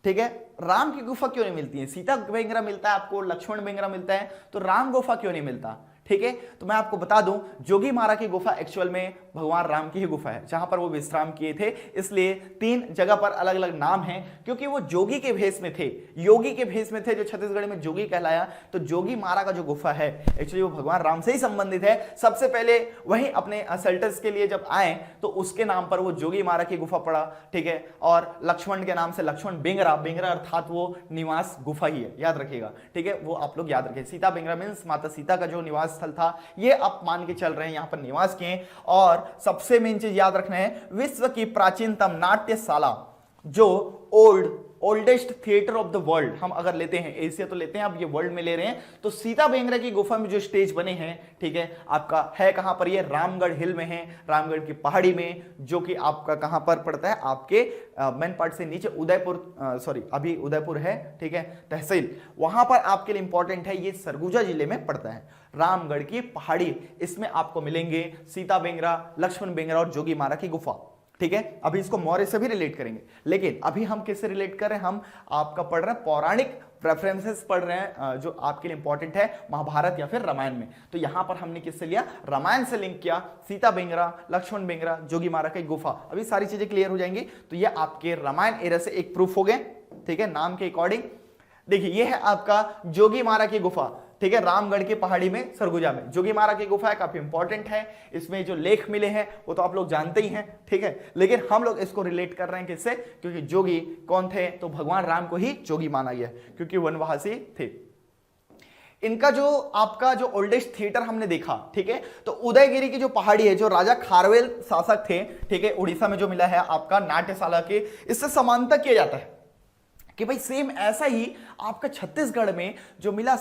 ठीक है, राम की गुफा क्यों नहीं मिलती है, सीता बेंगरा मिलता है आपको, लक्ष्मण बेंगरा मिलता है, तो राम गुफा क्यों नहीं मिलता, ठीक है। तो मैं आपको बता दूं, जोगी मारा की गुफा एक्चुअल में भगवान राम की ही गुफा है जहां पर वो विश्राम किए थे, इसलिए 3 जगह पर अलग अलग नाम हैं, क्योंकि वो जोगी के भेष में थे, योगी के भेष में थे, जो छत्तीसगढ़ में जोगी कहलाया। तो जोगी मारा का जो गुफा है एक्चुअली वो भगवान राम से ही संबंधित है। सबसे पहले वही अपने असल्टस के लिए जब आए तो उसके नाम पर वो जोगी मारा की गुफा पड़ा, ठीक है, और लक्ष्मण के नाम से लक्ष्मण बेंगरा, बेंगरा अर्थात वो निवास गुफा ही है, याद रखिएगा, ठीक है, वो आप लोग याद रखें। सीता बेंगरा मीन्स माता सीता का जो निवास स्थल था, ये आप मान के चल रहे हैं यहां पर निवास किए। और सबसे मेन चीज याद रखना है, विश्व की प्राचीनतम नाट्यशाला, जो oldest theatre of the world हम अगर लेते हैं, एशिया तो लेते हैं, अब ये वर्ल्ड में ले रहे हैं, तो सीता बेंगरा की गुफा में जो स्टेज बने हैं, ठीक है, आपका है कहां पर, ये रामगढ़ हिल में है, रामगढ़ की पहाड़ी में, जो कि आपका कहां पर पड़ता है, आपके मेन पार्ट से नीचे उदयपुर, अभी उदयपुर है, ठीक है, तहसील, वहां पर आपके लिए इंपॉर्टेंट है, ये सरगुजा जिले में पड़ता है, रामगढ़ की पहाड़ी, इसमें आपको मिलेंगे सीता बेंगरा, लक्ष्मण बेंगरा और जोगी मारा की गुफा, ठीक है। अभी इसको मौर्य से भी रिलेट करेंगे, लेकिन अभी हम किससे रिलेट कर रहे हैं, हम आपका पढ़ रहे हैं पौराणिक रेफरेंसेस पढ़ रहे हैं, जो आपके लिए इंपॉर्टेंट है महाभारत या फिर रामायण में। तो यहां पर हमने किससे लिया, रामायण से लिंक किया, सीता बेंगरा, लक्ष्मण बेंगरा, जोगी मारा की गुफा। अभी सारी चीजें क्लियर हो जाएंगी। तो ये आपके रामायण एरा से एक प्रूफ हो गए, ठीक है, नाम के अकॉर्डिंग। देखिए ये है आपका जोगी मारा की गुफा, ठीक है, रामगढ़ की पहाड़ी में, सरगुजा में जोगी मारा की गुफा है, काफी इंपॉर्टेंट है। इसमें जो लेख मिले हैं वो तो आप लोग जानते ही हैं, ठीक है, लेकिन हम लोग इसको रिलेट कर रहे हैं किससे, क्योंकि जोगी कौन थे, तो भगवान राम को ही जोगी माना गया, क्योंकि वनवासी थे। इनका जो आपका जो ओल्डेस्ट थिएटर हमने देखा, ठीक है, तो उदयगिरी की जो पहाड़ी है, जो राजा खारवेल शासक थे, ठीक है, उड़ीसा में जो मिला है आपका नाट्यशाला के, इससे समानता किया जाता है कि भाई सेम ऐसा ही आपका छत्तीसगढ़ में जो मिला,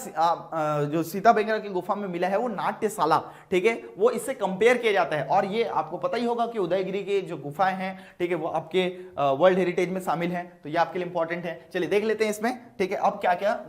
जो सीता बेंगरा की गुफा में मिला है वो नाट्यशाला, ठीक है, वो इससे कंपेयर किया जाता है। और ये आपको पता ही होगा कि उदयगिरी की जो गुफाएं हैं, ठीक है, वो आपके वर्ल्ड हेरिटेज में शामिल हैं, तो ये आपके लिए इंपॉर्टेंट है। चलिए देख लेते हैं इसमें, ठीक है, अब क्या क्या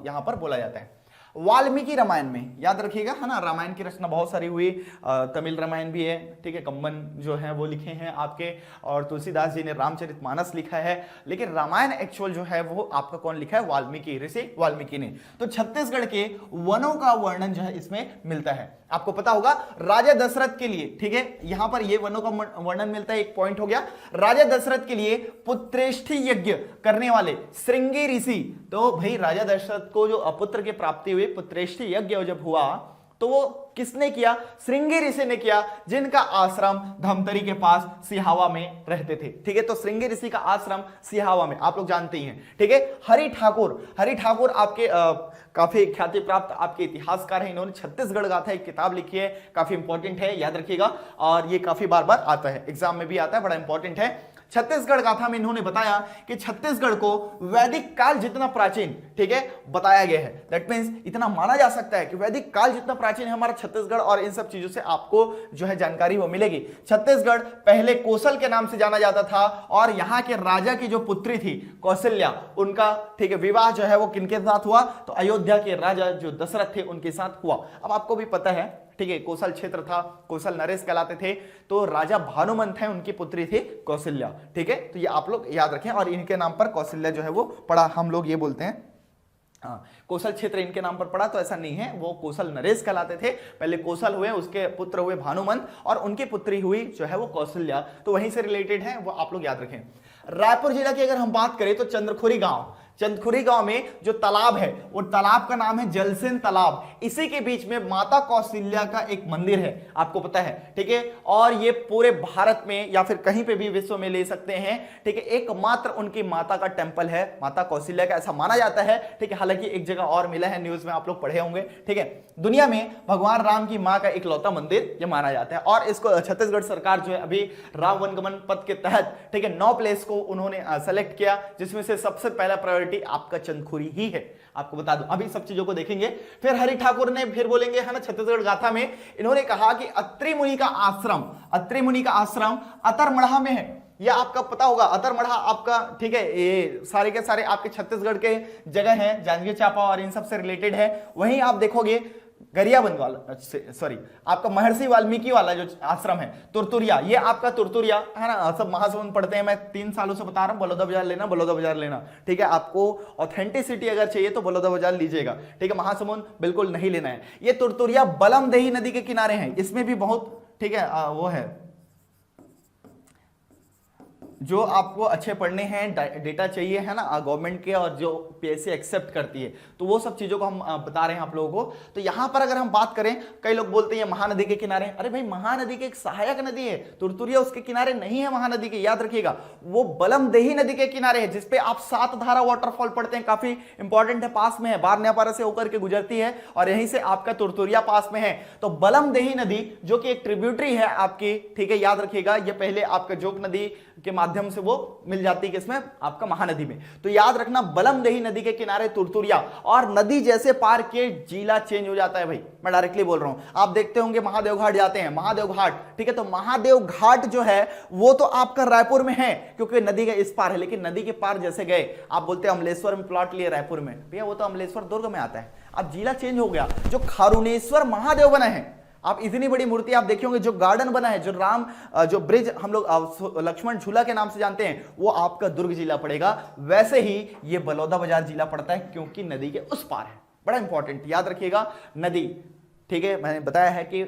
यहां पर बोला जाता है। वाल्मीकि रामायण में याद रखिएगा, है ना, रामायण की रचना बहुत सारी हुई, तमिल रामायण भी है, ठीक है, कंबन जो है वो लिखे हैं आपके, और तुलसीदास जी ने रामचरितमानस लिखा है, लेकिन रामायण एक्चुअल जो है वो आपका कौन लिखा है, वाल्मीकि, ऋषि वाल्मीकि ने। तो छत्तीसगढ़ के वनों का वर्णन जो है इसमें मिलता है। आपको पता होगा राजा दशरथ के लिए, ठीक है, यहां पर ये वनों का वर्णन मिलता है, एक पॉइंट हो गया। राजा दशरथ के लिए पुत्रेष्ठी यज्ञ करने वाले श्रृंगी ऋषि, तो भाई राजा दशरथ को जो अपुत्र की प्राप्ति हुई, पुत्रेष्ठी यज्ञ जब हुआ तो वो किसने किया, श्रृंगी ऋषि ने किया, जिनका आश्रम धमतरी के पास सिहावा में रहते थे, ठीक है। तो श्रृंगी ऋषि का आश्रम सिहावा में, आप लोग जानते ही हैं, ठीक है। हरि ठाकुर आपके काफी ख्याति प्राप्त आपके इतिहासकार हैं, इन्होंने छत्तीसगढ़ गाथा एक किताब लिखी है, काफी इंपॉर्टेंट है, याद रखिएगा, और ये काफी बार बार आता है, एग्जाम में भी आता है, बड़ा इंपॉर्टेंट है। छत्तीसगढ़ गाथा में इन्होंने बताया कि छत्तीसगढ़ को वैदिक काल जितना प्राचीन, ठीक है, बताया गया है। दैट मींस इतना माना जा सकता है कि वैदिक काल जितना प्राचीन है हमारा छत्तीसगढ़, और इन सब चीजों से आपको जो है जानकारी वो मिलेगी। छत्तीसगढ़ पहले कौशल के नाम से जाना जाता था, और यहाँ के राजा की जो पुत्री थी कौशल्या, उनका, ठीक है, विवाह जो है वो किनके साथ हुआ, तो अयोध्या के राजा जो दशरथ थे उनके साथ हुआ। अब आपको भी पता है, ठीक है, कौशल क्षेत्र था, कौशल नरेश कहलाते थे, तो राजा भानुमंत है, उनकी पुत्री थी कौशल्या, ठीक है, तो ये आप लोग याद रखें, और इनके नाम पर कौशल्या जो है वो पड़ा, हम लोग ये बोलते हैं, हाँ, कौशल क्षेत्र इनके नाम पर पड़ा, तो ऐसा नहीं है, वो कौशल नरेश कहलाते थे। पहले कौशल हुए, उसके पुत्र हुए भानुमंत, और उनकी पुत्री हुई जो है वो कौशल्या, तो वहीं से रिलेटेड है, वो आप लोग याद रखें। रायपुर जिला की अगर हम बात करें तो चंद्रखुरी गांव, चंदखुरी गांव में जो तालाब है वो तालाब का नाम है जलसेन तालाब। इसी के बीच में माता कौशल्या का एक मंदिर है, आपको पता है, ठीक है। और ये पूरे भारत में या फिर कहीं पे भी विश्व में ले सकते हैं, ठीक है। एकमात्र उनकी माता का टेंपल है, माता कौशल्या का, ऐसा माना जाता है, ठीक है। हालांकि एक जगह और मिला है, न्यूज में आप लोग पढ़े होंगे, ठीक है। दुनिया में भगवान राम की मां का इकलौता मंदिर ये माना जाता है। और इसको छत्तीसगढ़ सरकार जो है अभी राम वनगमन पथ के तहत, ठीक है, 9 प्लेस को उन्होंने सेलेक्ट किया, जिसमें से सबसे पहला प्रायोरिटी आपका चंदखुरी ही है। आपको बता दूं, अभी सब चीजों को देखेंगे। फिर हरि ठाकुर ने फिर बोलेंगे, है ना, छत्तीसगढ़ गाथा में इन्होंने कहा कि अत्रि मुनि का आश्रम अतरमढ़ा में है। यह आपका पता होगा, अतरमढ़ा आपका, ठीक है, ये सारे के सारे आपके छत्तीसगढ़ के जगह हैं, जांजगीर चांपा और इन सब से रिलेटेड है। वहीं आप देखोगे गरियाबंद वाला, सॉरी, आपका महर्षि वाल्मीकि वाला जो आश्रम है तुरतुरिया, ये आपका तुरतुरिया है ना, सब महासमुंद पढ़ते हैं, मैं 3 सालों से बता रहा हूं, बलौदा बाजार लेना, ठीक है। आपको ऑथेंटिसिटी अगर चाहिए तो बलौदा बाजार लीजिएगा, ठीक है, महासमुंद बिल्कुल नहीं लेना है। ये तुरतुरिया बलमदेही नदी के किनारे है, इसमें भी बहुत, ठीक है, वो है जो आपको अच्छे पढ़ने हैं, डेटा चाहिए, है ना, गवर्नमेंट के, और जो पीएससी एक्सेप्ट करती है, तो वो सब चीजों को हम बता रहे हैं आप लोगों को। तो यहां पर अगर हम बात करें, कई लोग बोलते हैं महानदी के किनारे, अरे भाई महानदी के एक सहायक नदी है, तुरतुरिया उसके किनारे नहीं है महानदी के, याद रखिएगा, वो बलमदेही नदी के किनारे है, जिसपे आप 7 धारा वाटरफॉल पढ़ते हैं, काफी इंपॉर्टेंट है, पास में है, बारन्यापारा से होकर के गुजरती है और यहीं से आपका तुरतुरिया पास में है। तो बलमदेही नदी जो कि एक ट्रिब्यूटरी है आपकी, ठीक है, याद रखिएगा, ये पहले आपका जोक नदी के माध्यम से वो मिल जाती है किसमें, आपका महानदी में। तो याद रखना, बलमदेही नदी के किनारे तुरतुरिया, और नदी जैसे पार के जिला चेंज हो जाता है। भाई मैं डायरेक्टली बोल रहा हूं, आप देखते होंगे महादेव घाट जाते हैं, महादेव घाट, ठीक है, तो महादेव घाट जो है वो तो आपका रायपुर में है, क्योंकि नदी के इस पार है, लेकिन नदी के पार जैसे गए, आप बोलते हैं अमलेश्वर में प्लॉट लिए रायपुर में, भैया वो तो अमलेश्वर दुर्ग में आता है, अब जिला चेंज हो गया। जो खारुनेश्वर महादेव बना है, आप इतनी बड़ी मूर्ति आप देखे होंगे, जो गार्डन बना है, जो राम, जो ब्रिज हम लोग लक्ष्मण झूला के नाम से जानते हैं, वो आपका दुर्ग जिला पड़ेगा। वैसे ही ये बलौदा बाजार जिला पड़ता है, क्योंकि नदी के उस पार है। बड़ा इंपॉर्टेंट, याद रखिएगा, नदी, ठीक है, मैंने बताया है कि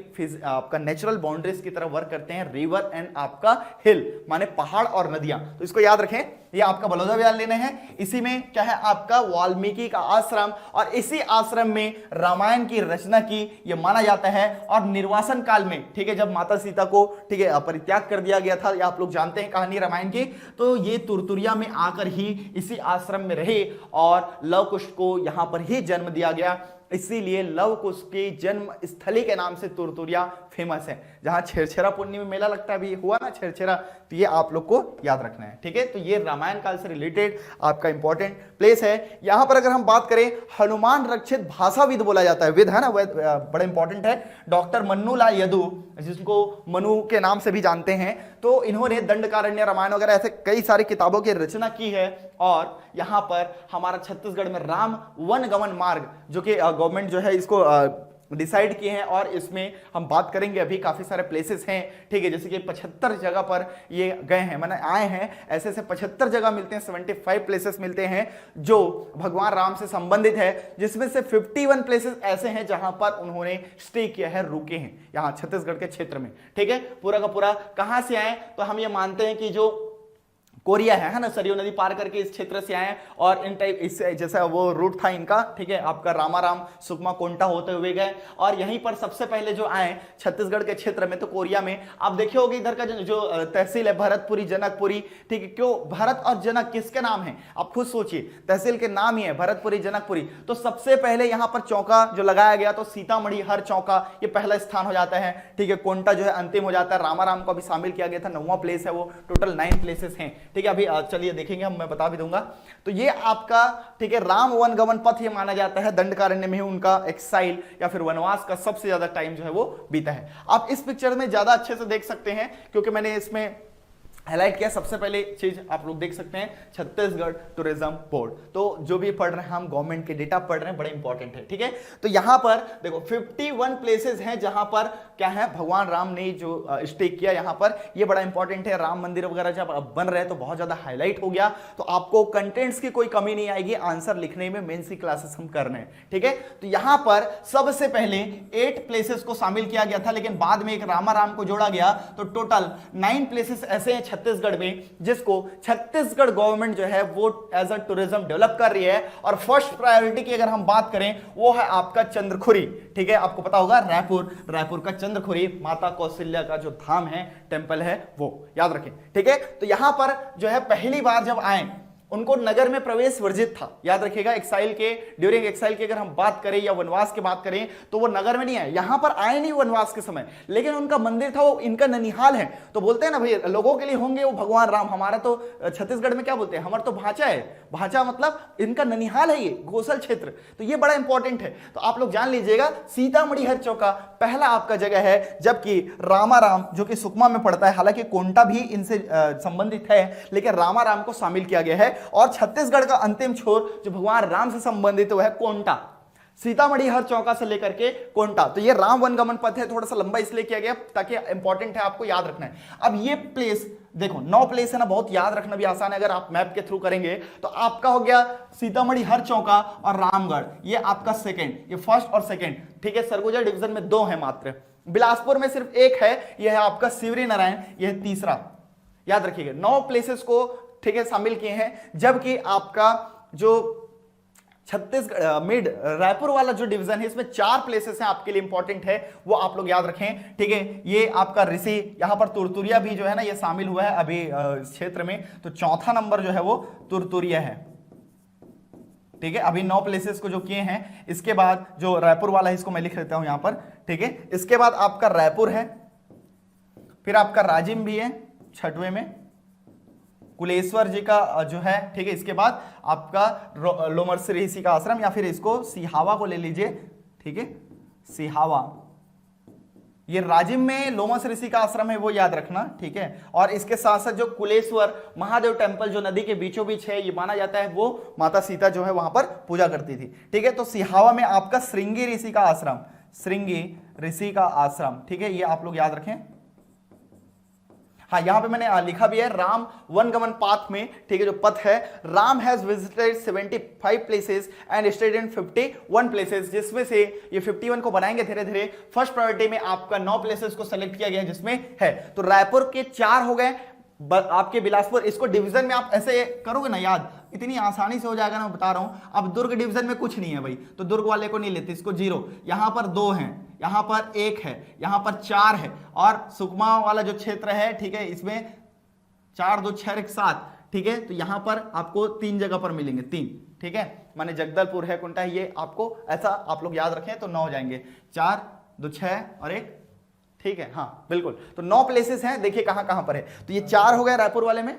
आपका नेचुरल बाउंड्रीज की तरफ वर्क करते हैं, रिवर एंड आपका हिल, माने पहाड़ और नदियां, तो इसको याद रखें। ये आपका बलौदा बाजार लेने हैं, इसी में क्या है, आपका वाल्मीकि का आश्रम, और इसी आश्रम में रामायण की रचना की ये माना जाता है। और निर्वासन काल में, ठीक है, जब माता सीता को, ठीक है, परित्याग कर दिया गया था, या आप लोग जानते हैं कहानी रामायण की, तो ये तुरतुरिया में आकर ही इसी आश्रम में रहे, और लव कुश को यहां पर ही जन्म दिया गया। इसीलिए लव कुश की जन्म स्थली के नाम से तुरतुरिया फेमस है, जहां छेरछेरा पुण्य में मेला लगता है, अभी हुआ ना छेरछेरा, तो ये आप लोग को याद रखना है, ठीक है। तो ये रामायण काल से रिलेटेड आपका इंपॉर्टेंट प्लेस है। यहां पर अगर हम बात करें, हनुमान रक्षित भाषाविद बोला जाता है, विद है ना, बड़ा इंपॉर्टेंट है। डॉक्टर मन्नूलाल यदु, जिसको मनु के नाम से भी जानते हैं, तो इन्होंने दंडकारण्य, रामायण वगैरह ऐसे कई सारी किताबों की रचना की है। और यहां पर हमारा छत्तीसगढ़ में राम वन गमन मार्ग, जो कि गवर्नमेंट जो है इसको डिसाइड किए हैं, और इसमें हम बात करेंगे, अभी काफी सारे प्लेसेस हैं, ठीक है, जैसे कि 75 जगह पर ये गए हैं, मैंने आए हैं, ऐसे 75 जगह मिलते हैं, 75 प्लेसेस मिलते हैं जो भगवान राम से संबंधित है, जिसमें से 51 प्लेसेस ऐसे हैं जहां पर उन्होंने स्टे किया है, रुके हैं, यहां छत्तीसगढ़ के क्षेत्र में, ठीक है। पूरा का पूरा कहां से आए, तो हम ये मानते हैं कि जो कोरिया है ना, सरयू नदी पार करके इस क्षेत्र से आए, और इन टाइप इस जैसा वो रूट था इनका, ठीक है, आपका रामाराम सुकमा कोंटा होते हुए गए, और यहीं पर सबसे पहले जो आए छत्तीसगढ़ के क्षेत्र में, तो कोरिया में आप देखे होगे, इधर का जो तहसील है भरतपुरी, जनकपुरी, ठीक है। क्यों भरत और जनक किसके नाम है, आप खुद सोचिए, तहसील के नाम ही है भरतपुरी, जनकपुरी। तो सबसे पहले यहां पर चौका जो लगाया गया, तो सीतामढ़ी हर चौका ये पहला स्थान हो जाता है, ठीक है। कोंटा जो है अंतिम हो जाता है, रामाराम को भी शामिल किया गया था, 9वां प्लेस है वो, टोटल 9 प्लेसेस हैं, ठीक है। अभी चलिए देखेंगे हम, मैं बता भी दूंगा। तो ये आपका, ठीक है, राम वन गमन पथ ये माना जाता है, दंडकारण्य में ही उनका एक्साइल या फिर वनवास का सबसे ज्यादा टाइम जो है वो बीता है। आप इस पिक्चर में ज्यादा अच्छे से देख सकते हैं, क्योंकि मैंने इसमें हाईलाइट किया। सबसे पहले चीज आप लोग देख सकते हैं, छत्तीसगढ़ टूरिज्म बोर्ड, तो जो भी पढ़ रहे हैं हम, गवर्नमेंट के डेटा पढ़ रहे हैं, बड़े इंपॉर्टेंट है, ठीक है। तो यहां पर देखो 51 प्लेसेस हैं जहां पर क्या है, भगवान राम ने जो स्टे किया यहाँ पर, ये बड़ा इंपॉर्टेंट है। राम मंदिर वगैरह जब बन रहे हैं तो बहुत ज्यादा हाईलाइट हो गया, तो आपको कंटेंट्स की कोई कमी नहीं आएगी आंसर लिखने में, मेंस की क्लासेस हम कर रहे हैं, ठीक है। तो यहां पर सबसे पहले 8 प्लेसेस को शामिल किया गया था, लेकिन बाद में एक रामाराम को जोड़ा गया, तो टोटल 9 प्लेसेस ऐसे हैं छत्तीसगढ़ में जिसको छत्तीसगढ़ गवर्नमेंट जो है वो एज अ टूरिज्म डेवलप कर रही है। और फर्स्ट प्रायोरिटी की अगर हम बात करें वो है आपका चंद्रखुरी, ठीक है। आपको पता होगा रायपुर का चंद्रखुरी माता कौशल्या का जो धाम है, टेंपल है, वो याद रखें, ठीक है। तो यहां पर जो है पहली बार जब आए उनको नगर में प्रवेश वर्जित था, याद रखिएगा। एक्साइल के ड्यूरिंग एक्साइल की अगर हम बात करें या वनवास की बात करें तो वो नगर में नहीं आए, यहां पर आए नहीं वनवास के समय, लेकिन उनका मंदिर था, वो इनका ननिहाल है। तो बोलते हैं ना भाई लोगों के लिए होंगे वो भगवान राम, हमारा तो छत्तीसगढ़ में क्या बोलते हैं, हमारा तो भांचा है, भांचा मतलब इनका ननिहाल है, ये गोसल क्षेत्र, तो ये बड़ा इंपॉर्टेंट है। तो आप लोग जान लीजिएगा सीतामढ़ी हर चौका पहला आपका जगह है, जबकि रामाराम जो कि सुकमा में पड़ता है, हालांकि कोंटा भी इनसे संबंधित है, लेकिन रामाराम को शामिल किया गया है। और छत्तीसगढ़ का अंतिम छोर जो भगवान राम से संबंधित है कोंटा, सीतामढ़ी हर चौका से लेकर के कोंटा। तो ये राम वनगमन पथ है, थोड़ा सा लंबा इसलिए किया गया ताकि इंपॉर्टेंट है, आपको याद रखना है। अब ये प्लेस देखो 9 प्लेस है ना, बहुत याद रखना भी आसान है अगर आप मैप के थ्रू करेंगे। तो आपका हो गया सीतामढ़ी हर चौका और रामगढ़, ये आपका सेकंड, ये फर्स्ट और सेकंड, ठीक है। सरगुजा डिवीजन में 2 है मात्र, बिलासपुर में सिर्फ 1 है, यह है आपका शिवरी नारायण, यह है तीसरा, याद रखिएगा। 9 प्लेसेस को, ठीक है, शामिल किए हैं। जबकि आपका जो छत्तीसगढ़ मिड रायपुर वाला जो डिवीजन है, इसमें 4 प्लेसेस हैं आपके लिए इंपॉर्टेंट है, वो आप लोग याद रखें, ठीक है। ये आपका ऋषि, यहां पर तुरतुरिया भी जो है ना ये शामिल हुआ है अभी क्षेत्र में, तो चौथा नंबर जो है वो तुरतुरिया है, ठीक है। अभी 9 प्लेसेस को जो किए हैं, इसके बाद जो रायपुर वाला है इसको मैं लिख लेता हूं यहां पर, ठीक है। इसके बाद आपका रायपुर है, फिर आपका राजिम भी है 6वें में, कुलेश्वर जी का जो है, ठीक है। इसके बाद आपका लोमर्सी ऋषि का आश्रम, या फिर इसको सिहावा को ले लीजिए, ठीक है, सिहावा, ये राजिम में लोमस ऋषि का आश्रम है, वो याद रखना, ठीक है। और इसके साथ साथ जो कुलेश्वर महादेव टेंपल जो नदी के बीचों बीच है, ये माना जाता है वो माता सीता जो है वहां पर पूजा करती थी, ठीक है। तो सिहावा में आपका श्रृंगी ऋषि का आश्रम, श्रृंगी ऋषि का आश्रम, ठीक है, ये आप लोग याद रखें। हाँ, यहां पे मैंने लिखा भी है राम वनगमन पाथ में, ठीक है, जो पथ है, Ram has visited 75 places and stayed in 51 places, जिसमें से ये 51 को बनाएंगे धीरे धीरे। फर्स्ट प्रायोरिटी में आपका 9 प्लेसेस को सेलेक्ट किया गया जिसमें है, तो रायपुर के 4 हो गए, आपके बिलासपुर, इसको डिवीजन में आप ऐसे करोगे ना याद, इतनी आसानी से हो जाएगा ना, मैं बता रहा हूं। अब दुर्ग डिवीजन में कुछ नहीं है भाई, तो दुर्ग वाले को नहीं लेते, इसको 0, यहां पर 2 हैं, यहां पर 1 है, यहां पर 4 है, और सुकमा वाला जो क्षेत्र है, ठीक है, इसमें 4 2 6 1 7, ठीक है। तो यहां पर आपको 3 जगह पर मिलेंगे, 3, ठीक है, माने जगदलपुर है, कुंटा, ये आपको ऐसा आप लोग याद रखें, तो 9 हो जाएंगे, 4 2 6 और 1, ठीक है, हाँ बिल्कुल। तो 9 प्लेसेस हैं, देखिए कहां कहां पर है। तो ये 4 हो गए रायपुर वाले में,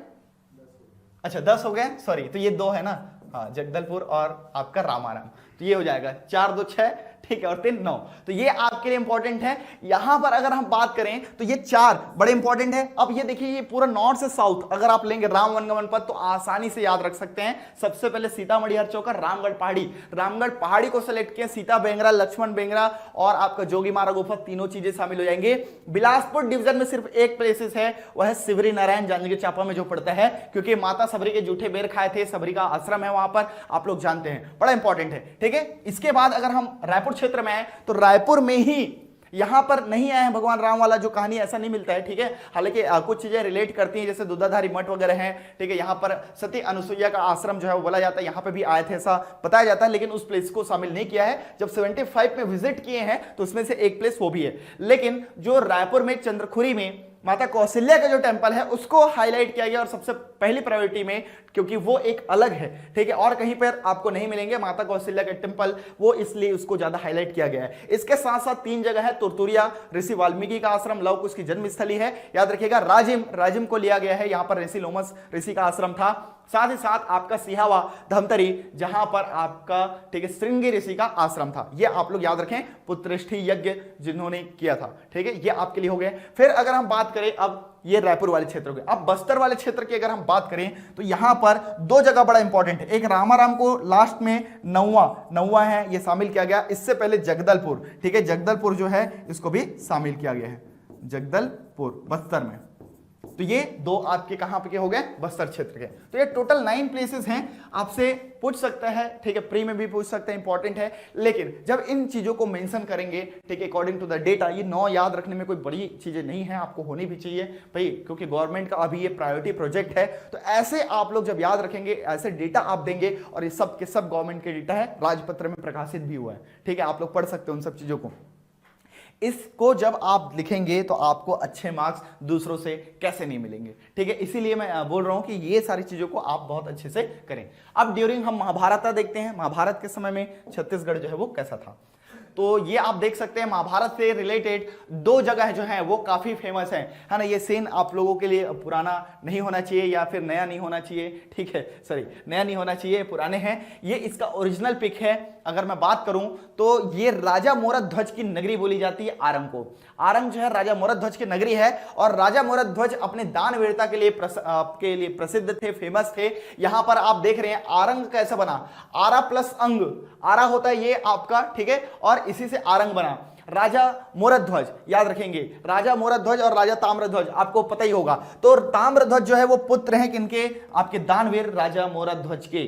अच्छा 10 हो गए, सॉरी, तो ये 2 है ना, हाँ, जगदलपुर और आपका रामाराम, तो ये हो जाएगा 4 2 6, ठीक है, और 3 9। तो ये आपके लिए इंपॉर्टेंट है। यहां पर अगर हम बात करें तो ये 4 बड़े इंपॉर्टेंट है। अब ये देखिए, ये पूरा नॉर्थ से साउथ अगर आप लेंगे राम वनगमन पथ तो आसानी से याद रख सकते हैं। सबसे पहले सीतामढ़ी हर चौका, रामगढ़ पहाड़ी, रामगढ़ पहाड़ी को सेलेक्ट किया, सीता बेंगरा, लक्ष्मण बेंगरा और आपका जोगी मारा गुफा, तीनों चीजें शामिल हो जाएंगे। बिलासपुर डिवीजन में सिर्फ 1 प्लेसेस है, वह है शिवरी नारायण, जांजगीर चांपा में जो पड़ता है, क्योंकि माता सबरी के जूठे बेर खाए थे, सबरी का आश्रम है वहां पर, आप लोग जानते हैं, बड़ा इंपॉर्टेंट है, ठीक है। इसके बाद अगर हम रायपुर क्षेत्र में आए तो रायपुर में ही, यहां पर नहीं आए हैं भगवान राम वाला जो कहानी, ऐसा नहीं मिलता है, ठीक है। हालांकि कुछ चीजें रिलेट करती हैं, जैसे दूधाधारी मठ वगैरह हैं, ठीक है। यहां पर सती अनुसुईया का आश्रम जो है वो बोला जाता है, यहां पे भी आए थे ऐसा बताया जाता है, लेकिन उस प्लेस को शामिल नहीं किया है। जब 75 में विजिट किए हैं तो उसमें से एक प्लेस वो भी है। लेकिन जो रायपुर में चंद्रखुरी में माता कौशल्या का जो टेंपल है उसको हाईलाइट किया गया, और सबसे पहली प्रायोरिटी में, क्योंकि वो एक अलग है, ठीक है, और कहीं पर आपको नहीं मिलेंगे माता कौशल्या के टेंपल, वो इसलिए उसको ज्यादा हाईलाइट किया गया है। इसके साथ साथ 3 जगह है, तुरतुरिया ऋषि वाल्मीकि का आश्रम, लव कुश की जन्मस्थली है, याद रखिएगा। राजिम को लिया गया है, यहां पर ऋषि लोमस ऋषि का आश्रम था, साथ ही साथ आपका सिहावा धमतरी, जहां पर आपका ठीक है श्रृंगी ऋषि का आश्रम था। ये आप लोग याद रखें, पुत्रेष्ठी यज्ञ जिन्होंने किया था। ठीक है, ये आपके लिए हो गए। फिर अगर हम बात करें, अब ये रायपुर वाले क्षेत्र हो गए। अब बस्तर वाले क्षेत्र की अगर हम बात करें तो यहां पर दो जगह बड़ा इंपॉर्टेंट है। एक रामाराम को लास्ट में नौवा है, ये शामिल किया गया। इससे पहले जगदलपुर, ठीक है, जगदलपुर जो है इसको भी शामिल किया गया है, जगदलपुर बस्तर में। तो ये दो आपके कहां पे के हो गए, बस्तर क्षेत्र के। तो ये टोटल 9 प्लेसेस हैं। आपसे पूछ सकता है, ठीक है, प्री में भी पूछ सकते हैं, इंपॉर्टेंट है। लेकिन जब इन चीजों को मेंशन करेंगे, ठीक है, अकॉर्डिंग टू द डेटा, ये 9 याद रखने में कोई बड़ी चीजें नहीं है, आपको होनी भी चाहिए भाई, क्योंकि गवर्नमेंट का अभी ये प्रायोरिटी प्रोजेक्ट है। तो ऐसे आप लोग जब याद रखेंगे, ऐसे डेटा आप देंगे, और ये सब के सब गवर्नमेंट के डेटा है, राजपत्र में प्रकाशित भी हुआ है। ठीक है, आप लोग पढ़ सकते हो उन सब चीजों को। इसको जब आप लिखेंगे तो आपको अच्छे मार्क्स दूसरों से कैसे नहीं मिलेंगे। ठीक है, इसीलिए मैं बोल रहा हूं कि ये सारी चीजों को आप बहुत अच्छे से करें। अब ड्यूरिंग हम महाभारत देखते हैं, महाभारत के समय में छत्तीसगढ़ जो है वो कैसा था। तो ये आप देख सकते हैं, महाभारत से रिलेटेड 2 जगह जो है वो काफी फेमस है ना। ये सीन आप लोगों के लिए पुराना नहीं होना चाहिए या फिर नया नहीं होना चाहिए। ठीक है, सॉरी, नया नहीं होना चाहिए, पुराने हैं। ये इसका ओरिजिनल पिक है। अगर मैं बात करूं तो ये राजा मोरध्वज की नगरी बोली जाती है आरंग को। आरंग जो है राजा मोरध्वज की नगरी है, और राजा मोरध्वज अपने दानवीरता के लिए प्रसिद्ध थे, फेमस थे। यहां पर आप देख रहे हैं आरंग कैसे बना, आरा प्लस अंग, आरा होता है ये आपका, ठीक है, और इसी से आरंग बना। राजा मोरध्वज याद रखेंगे, राजा मोरध्वज और राजा ताम्रध्वज आपको पता ही होगा। तो ताम्रध्वज जो है वो पुत्र हैं किनके, आपके दानवीर राजा मोरध्वज के,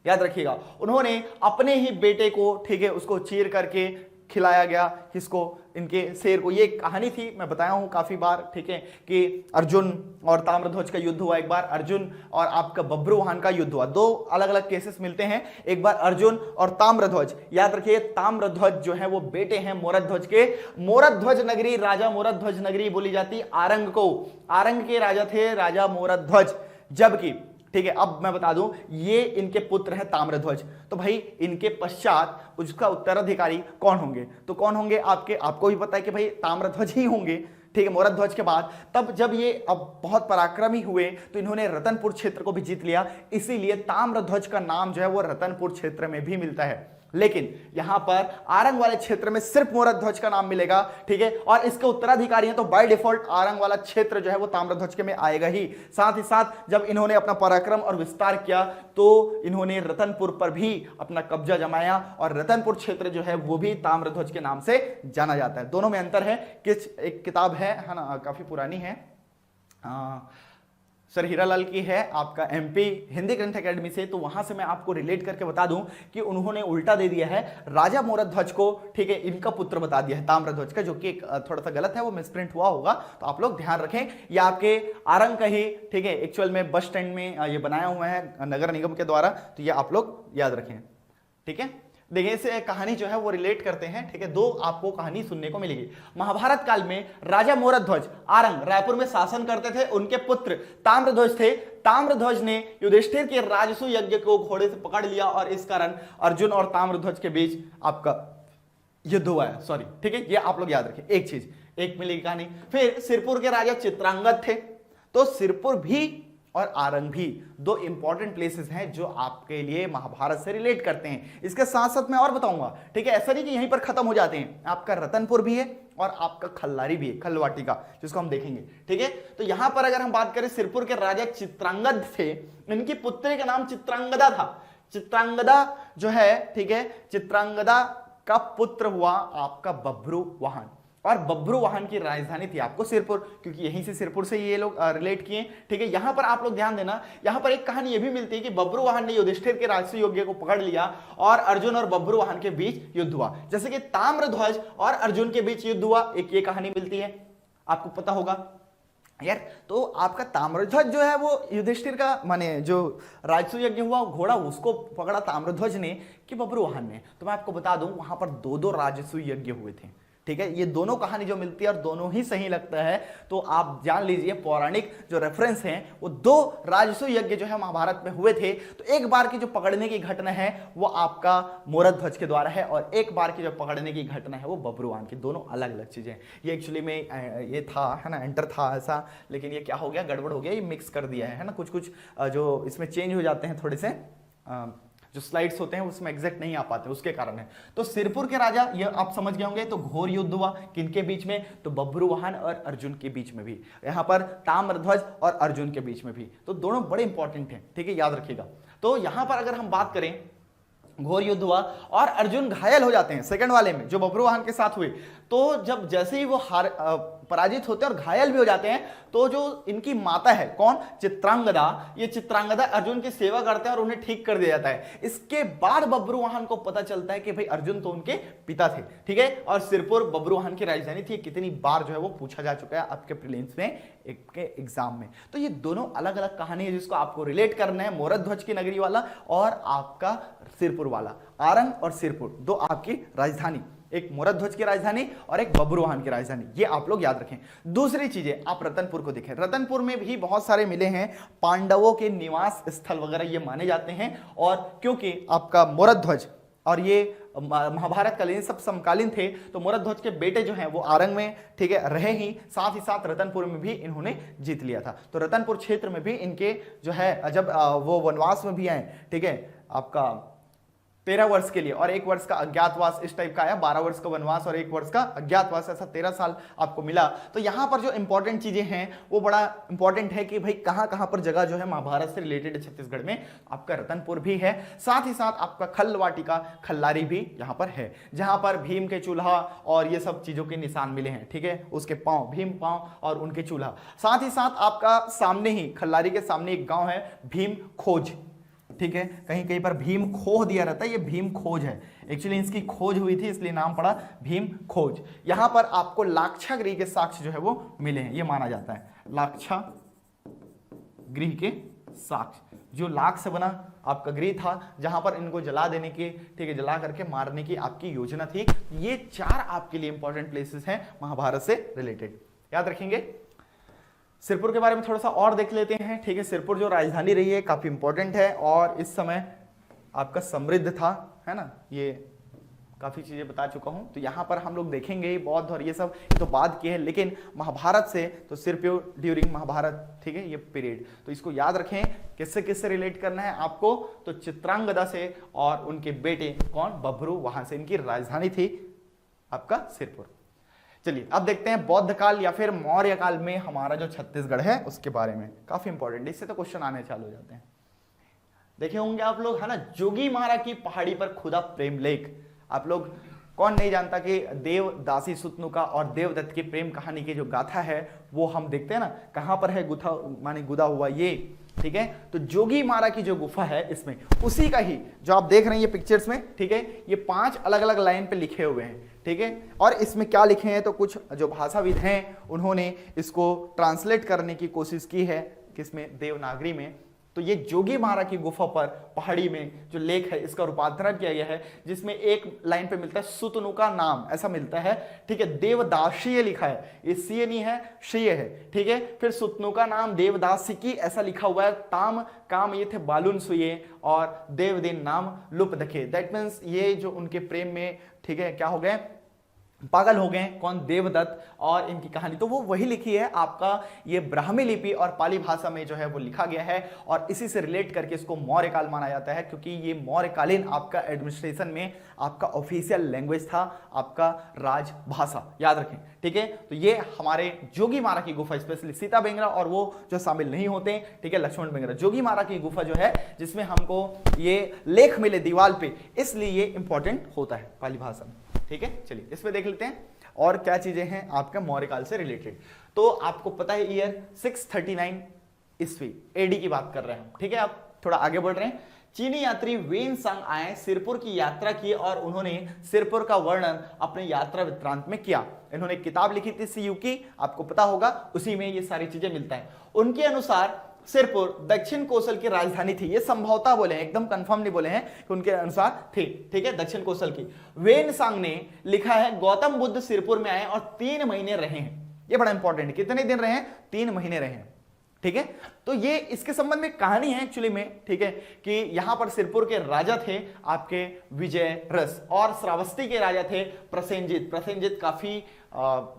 याद रखिएगा। उन्होंने अपने ही बेटे को, ठीक है, उसको चीर करके खिलाया गया, किसको, इनके शेर को। ये कहानी थी, मैं बताया हूं काफी बार, ठीक है, कि अर्जुन और ताम्रध्वज का युद्ध हुआ। एक बार अर्जुन और आपका बब्रुवाहन का युद्ध हुआ। 2 अलग अलग केसेस मिलते हैं, एक बार अर्जुन और ताम्रध्वज। याद रखिए, ताम्रध्वज जो है वो बेटे हैं मोरध्वज के। मोरध्वज नगरी, राजा मोरध्वज नगरी बोली जाती आरंग को। आरंग के राजा थे राजा मोरध्वज, जबकि, ठीक है, अब मैं बता दूं, ये इनके पुत्र हैं ताम्रध्वज। तो भाई इनके पश्चात उसका उत्तराधिकारी कौन होंगे, तो कौन होंगे आपको भी पता है कि भाई ताम्रध्वज ही होंगे। ठीक है, मोरध्वज के बाद तब जब ये अब बहुत पराक्रमी हुए तो इन्होंने रतनपुर क्षेत्र को भी जीत लिया। इसीलिए ताम्रध्वज का नाम जो है वो रतनपुर क्षेत्र में भी मिलता है। लेकिन यहां पर आरंग वाले क्षेत्र में सिर्फ मोरध्वज का नाम मिलेगा। ठीक है, और इसके उत्तराधिकारी हैं, तो बाय डिफॉल्ट आरंग वाला क्षेत्र जो है वो ताम्रध्वज के में आएगा ही। साथ ही साथ जब इन्होंने अपना पराक्रम और विस्तार किया तो इन्होंने रतनपुर पर भी अपना कब्जा जमाया, और रतनपुर क्षेत्र जो है वो भी ताम्रध्वज के नाम से जाना जाता है। दोनों में अंतर है। एक किताब है ना, काफी पुरानी है, सर हीरालाल की है, आपका एमपी हिंदी ग्रंथ एकेडमी से। तो वहां से मैं आपको रिलेट करके बता दूं कि उन्होंने उल्टा दे दिया है, राजा मोरध्वज को, ठीक है, इनका पुत्र बता दिया है ताम्रध्वज का, जो कि थोड़ा सा गलत है, वो मिसप्रिंट हुआ होगा, तो आप लोग ध्यान रखें। ये आपके आरंग का ही, ठीक है, एक्चुअल में बस स्टैंड में ये बनाया हुआ है नगर निगम के द्वारा, तो ये आप लोग याद रखें। ठीक है, देखिए इसे कहानी जो है वो रिलेट करते हैं। ठीक है, 2 आपको कहानी सुनने को मिलेगी। महाभारत काल में राजा मोरध्वज आरंग रायपुर में शासन करते थे, उनके पुत्र ताम्रध्वज थे। ताम्रध्वज ने युधिष्ठिर के राजसूय यज्ञ को घोड़े से पकड़ लिया, और इस कारण अर्जुन और ताम्रध्वज के बीच आपका युद्ध हुआ है। सॉरी, ठीक है, ये आप लोग याद रखें। एक चीज, एक मिलेगी कहानी। फिर सिरपुर के राजा चित्रांगद थे। तो सिरपुर भी और आरंग भी 2 इंपॉर्टेंट प्लेसेस हैं जो आपके लिए महाभारत से रिलेट करते हैं। इसके साथ साथ मैं और बताऊंगा। ठीक है, ऐसा नहीं कि यहीं पर खत्म हो जाते हैं, आपका रतनपुर भी है और आपका खल्लारी भी है, खलवाटी का, जिसको हम देखेंगे। ठीक है, तो यहां पर अगर हम बात करें, सिरपुर के राजा चित्रांगद थे, इनकी पुत्री का नाम चित्रांगदा था। चित्रांगदा जो है, ठीक है, चित्रांगदा का पुत्र हुआ आपका बब्रुवाहन, और बब्रुवाहन की राजधानी थी आपको सिरपुर, क्योंकि यहीं से सिरपुर से ये लोग रिलेट किए। ठीक है, यहां पर आप लोग ध्यान देना, यहां पर एक कहानी ये भी मिलती है कि बब्रुवाहन ने युधिष्ठिर के राजसूय यज्ञ को पकड़ लिया और अर्जुन और बब्रुवाहन के बीच युद्ध हुआ। जैसे कि ताम्रध्वज और अर्जुन के बीच युद्ध हुआ, एक ये कहानी मिलती है, आपको पता होगा यार। तो आपका ताम्रध्वज जो है वो युधिष्ठिर का, माने जो राजसूय यज्ञ हुआ घोड़ा, उसको पकड़ा ताम्रध्वज ने कि बब्रुवाहन ने। तो मैं आपको बता दूं, वहां पर 2-2 राजसूय यज्ञ हुए थे। ठीक है, ये दोनों कहानी जो मिलती है और दोनों ही सही लगता है, तो आप जान लीजिए पौराणिक जो रेफरेंस हैं वो दो राजसूय यज्ञ जो है महाभारत में हुए थे। तो एक बार की जो पकड़ने की घटना है वो आपका मोरध्वज के द्वारा है और एक बार की जो पकड़ने की घटना है वो बब्रुवाहन की। दोनों अलग अलग चीजें हैं। ये एक्चुअली में ये था, है ना, एंटर था ऐसा, लेकिन ये क्या हो गया, गड़बड़ हो गया, ये मिक्स कर दिया है ना, कुछ कुछ जो इसमें चेंज हो जाते हैं थोड़े से, जो स्लाइड्स होते हैं उसमें एग्जैक्ट नहीं आ पाते, उसके कारण है। तो सिरपुर के राजा, ये आप समझ गए होंगे, तो घोर युद्ध हुआ किनके बीच में, तो बब्रुवाहन और अर्जुन के बीच में भी, यहाँ पर ताम्रध्वज और अर्जुन के बीच में भी। तो दोनों बड़े इंपॉर्टेंट हैं, ठीक है, याद रखिएगा। तो यहां पर अगर हम बात करें, घोर युद्ध हुआ और अर्जुन घायल हो जाते हैं सेकंड वाले में जो बब्रुवाहन के साथ हुए। तो जब जैसे ही वो पराजित होते हैं और घायल भी हो जाते हैं, तो जो इनकी माता है, कौन, चित्रांगदा, ये चित्रांगदा अर्जुन की सेवा करते हैं और उन्हें ठीक कर दिया जाता है। इसके बाद बब्रुवाहन को पता चलता है कि भाई अर्जुन तो उनके पिता थे, ठीक है, और सिरपुर बब्रुवाहन की राजधानी थी। कितनी बार जो है वो पूछा जा चुका है आपके प्रीलिम्स में, के एग्जाम में। तो ये दोनों अलग अलग कहानी है जिसको आपको रिलेट करना है, मोरध्वज की नगरी वाला और आपका सिरपुर वाला। आरंग और सिरपुर दो आपकी राजधानी, एक मोरध्वज की राजधानी और एक बब्रुवाहन की राजधानी, ये आप लोग याद रखें। दूसरी चीजें आप रतनपुर को देखें, रतनपुर में भी बहुत सारे मिले हैं, पांडवों के निवास स्थल वगैरह ये माने जाते हैं। और क्योंकि आपका मोरध्वज और ये महाभारत कालीन सब समकालीन थे, तो मोरध्वज के बेटे जो हैं वो आरंग में, ठीक है, रहे ही, साथ ही साथ रतनपुर में भी इन्होंने जीत लिया था। तो रतनपुर क्षेत्र में भी इनके जो है, जब वो वनवास में भी आए, ठीक है, आपका 13 वर्ष के लिए और 1 वर्ष का अज्ञातवास इस टाइप का आया, 12 वर्ष का वनवास और 1 वर्ष का अज्ञातवास, ऐसा 13 साल आपको मिला। तो यहां पर जो इंपॉर्टेंट चीजें हैं वो बड़ा इंपॉर्टेंट है कि भाई कहां कहां पर जगह जो है महाभारत से रिलेटेड है छत्तीसगढ़ में। आपका रतनपुर भी है, साथ ही साथ आपका खल्लवाटिका खल्लारी भी यहां पर है, जहां पर भीम के चूल्हा और ये सब चीजों के निशान मिले हैं, ठीक है, उसके पांव, भीम पांव और उनके चूल्हा। साथ ही साथ आपका सामने ही खल्लारी के सामने एक गांव है भीम खोज, ठीक है, कहीं कहीं पर भीम खोह दिया रहता है, ये भीम खोज है, एक्चुअली इसकी खोज हुई थी इसलिए नाम पड़ा भीम खोज। यहां पर आपको लाक्षागृह के साक्ष्य जो है वो मिले हैं, ये माना जाता है लाक्षागृह के साक्ष्य, जो लाख से बना आपका गृह था जहां पर इनको जला देने की, ठीक है, जला करके मारने की आपकी योजना थी। ये 4 आपके लिए इंपॉर्टेंट प्लेसेस हैं महाभारत से रिलेटेड, याद रखेंगे। सिरपुर के बारे में थोड़ा सा और देख लेते हैं, ठीक है। सिरपुर जो राजधानी रही है काफी इंपॉर्टेंट है और इस समय आपका समृद्ध था, है ना, ये काफी चीजें बता चुका हूं। तो यहां पर हम लोग देखेंगे बौद्ध और ये सब तो बाद की है, लेकिन महाभारत से तो सिरपुर ड्यूरिंग महाभारत, ठीक है, ये पीरियड, तो इसको याद रखें। किससे किससे रिलेट करना है आपको, तो चित्रांगदा से और उनके बेटे कौन, बब्रुवाहन से, इनकी राजधानी थी आपका सिरपुर। चलिए अब देखते हैं बौद्ध काल या फिर मौर्य काल में हमारा जो छत्तीसगढ़ है उसके बारे में, काफी इंपॉर्टेंट, इससे तो क्वेश्चन आने चालू हो जाते हैं। देखे होंगे आप लोग, है ना, जोगीमारा की पहाड़ी पर खुदा प्रेम लेख। आप लोग कौन नहीं जानता कि देव दासी सुतनुका और देवदत्त की प्रेम कहानी की जो गाथा है वो हम देखते हैं ना, कहां पर है गुथा माने गुदा हुआ ये, ठीक है। तो जोगीमारा की जो गुफा है इसमें उसी का ही जो आप देख रहे हैं ये पिक्चर्स में, ठीक है, ये 5 अलग अलग लाइन पे लिखे हुए हैं, ठीक है। और इसमें क्या लिखे हैं, तो कुछ जो भाषाविद हैं उन्होंने इसको ट्रांसलेट करने की कोशिश की है, किसमें, देवनागरी में। तो ये जोगीमारा की गुफा पर पहाड़ी में जो लेख है इसका रूपांतरण किया गया है, जिसमें एक लाइन पे मिलता है सुतनुका नाम, ऐसा मिलता है, ठीक है, देवदासीय लिखा है, ये सी नहीं है, श्रीय है, ठीक है। फिर सुतनुका नाम देवदासी की ऐसा लिखा हुआ है, ताम काम ये थे बालुन सुये और देवदिन नाम लुप दखे, दैट मीन्स ये जो उनके प्रेम में, ठीक है, क्या हो गए, पागल हो गए, कौन, देवदत्त, और इनकी कहानी तो वो वही लिखी है आपका, ये ब्राह्मी लिपि और पाली भाषा में जो है वो लिखा गया है और इसी से रिलेट करके इसको मौर्य काल माना जाता है, क्योंकि ये मौर्यकालीन आपका एडमिनिस्ट्रेशन में आपका ऑफिशियल लैंग्वेज था, आपका राजभाषा, याद रखें, ठीक है। तो ये हमारे जोगीमारा की गुफा, स्पेशली सीता बेंगरा और वो जो शामिल नहीं होते, ठीक है, लक्ष्मण बेंगरा, जोगीमारा की गुफा जो है जिसमें हमको ये लेख मिले दीवार पे, इसलिए ये इंपॉर्टेंट होता है पाली भाषा में, ठीक है। चलिए इसमें देख लेते हैं और क्या चीजें हैं आपका मौर्यकाल से रिलेटेड। तो आपको पता है ईयर 639 ईस्वी एडी की बात कर रहे हैं, ठीक है। आप थोड़ा आगे बढ़ रहे हैं। चीनी यात्री वेन सांग आए, सिरपुर की यात्रा की और उन्होंने सिरपुर का वर्णन अपने यात्रा वृत्तांत में किया। इन्होंने किताब लिखी थी सीयू की, आपको पता होगा, उसी में ये सारी चीजें मिलता है। उनके अनुसार सिरपुर दक्षिण कोसल की राजधानी थी। ये संभवतः बोले हैं, एकदम कंफर्म नहीं बोले हैं कि उनके अनुसार थी, ठीक है, दक्षिण कोसल की। वेनसांग ने लिखा है गौतम बुद्ध सिरपुर में आए और 3 महीने रहे हैं। ये बड़ा इंपॉर्टेंट है, कितने दिन रहे हैं? 3 महीने रहे हैं, ठीक है। तो ये इसके संबंध में कहानी है एक्चुअली में, ठीक है, कि यहां पर सिरपुर के राजा थे आपके विजय रस और श्रावस्ती के राजा थे प्रसेनजीत। प्रसेनजीत काफी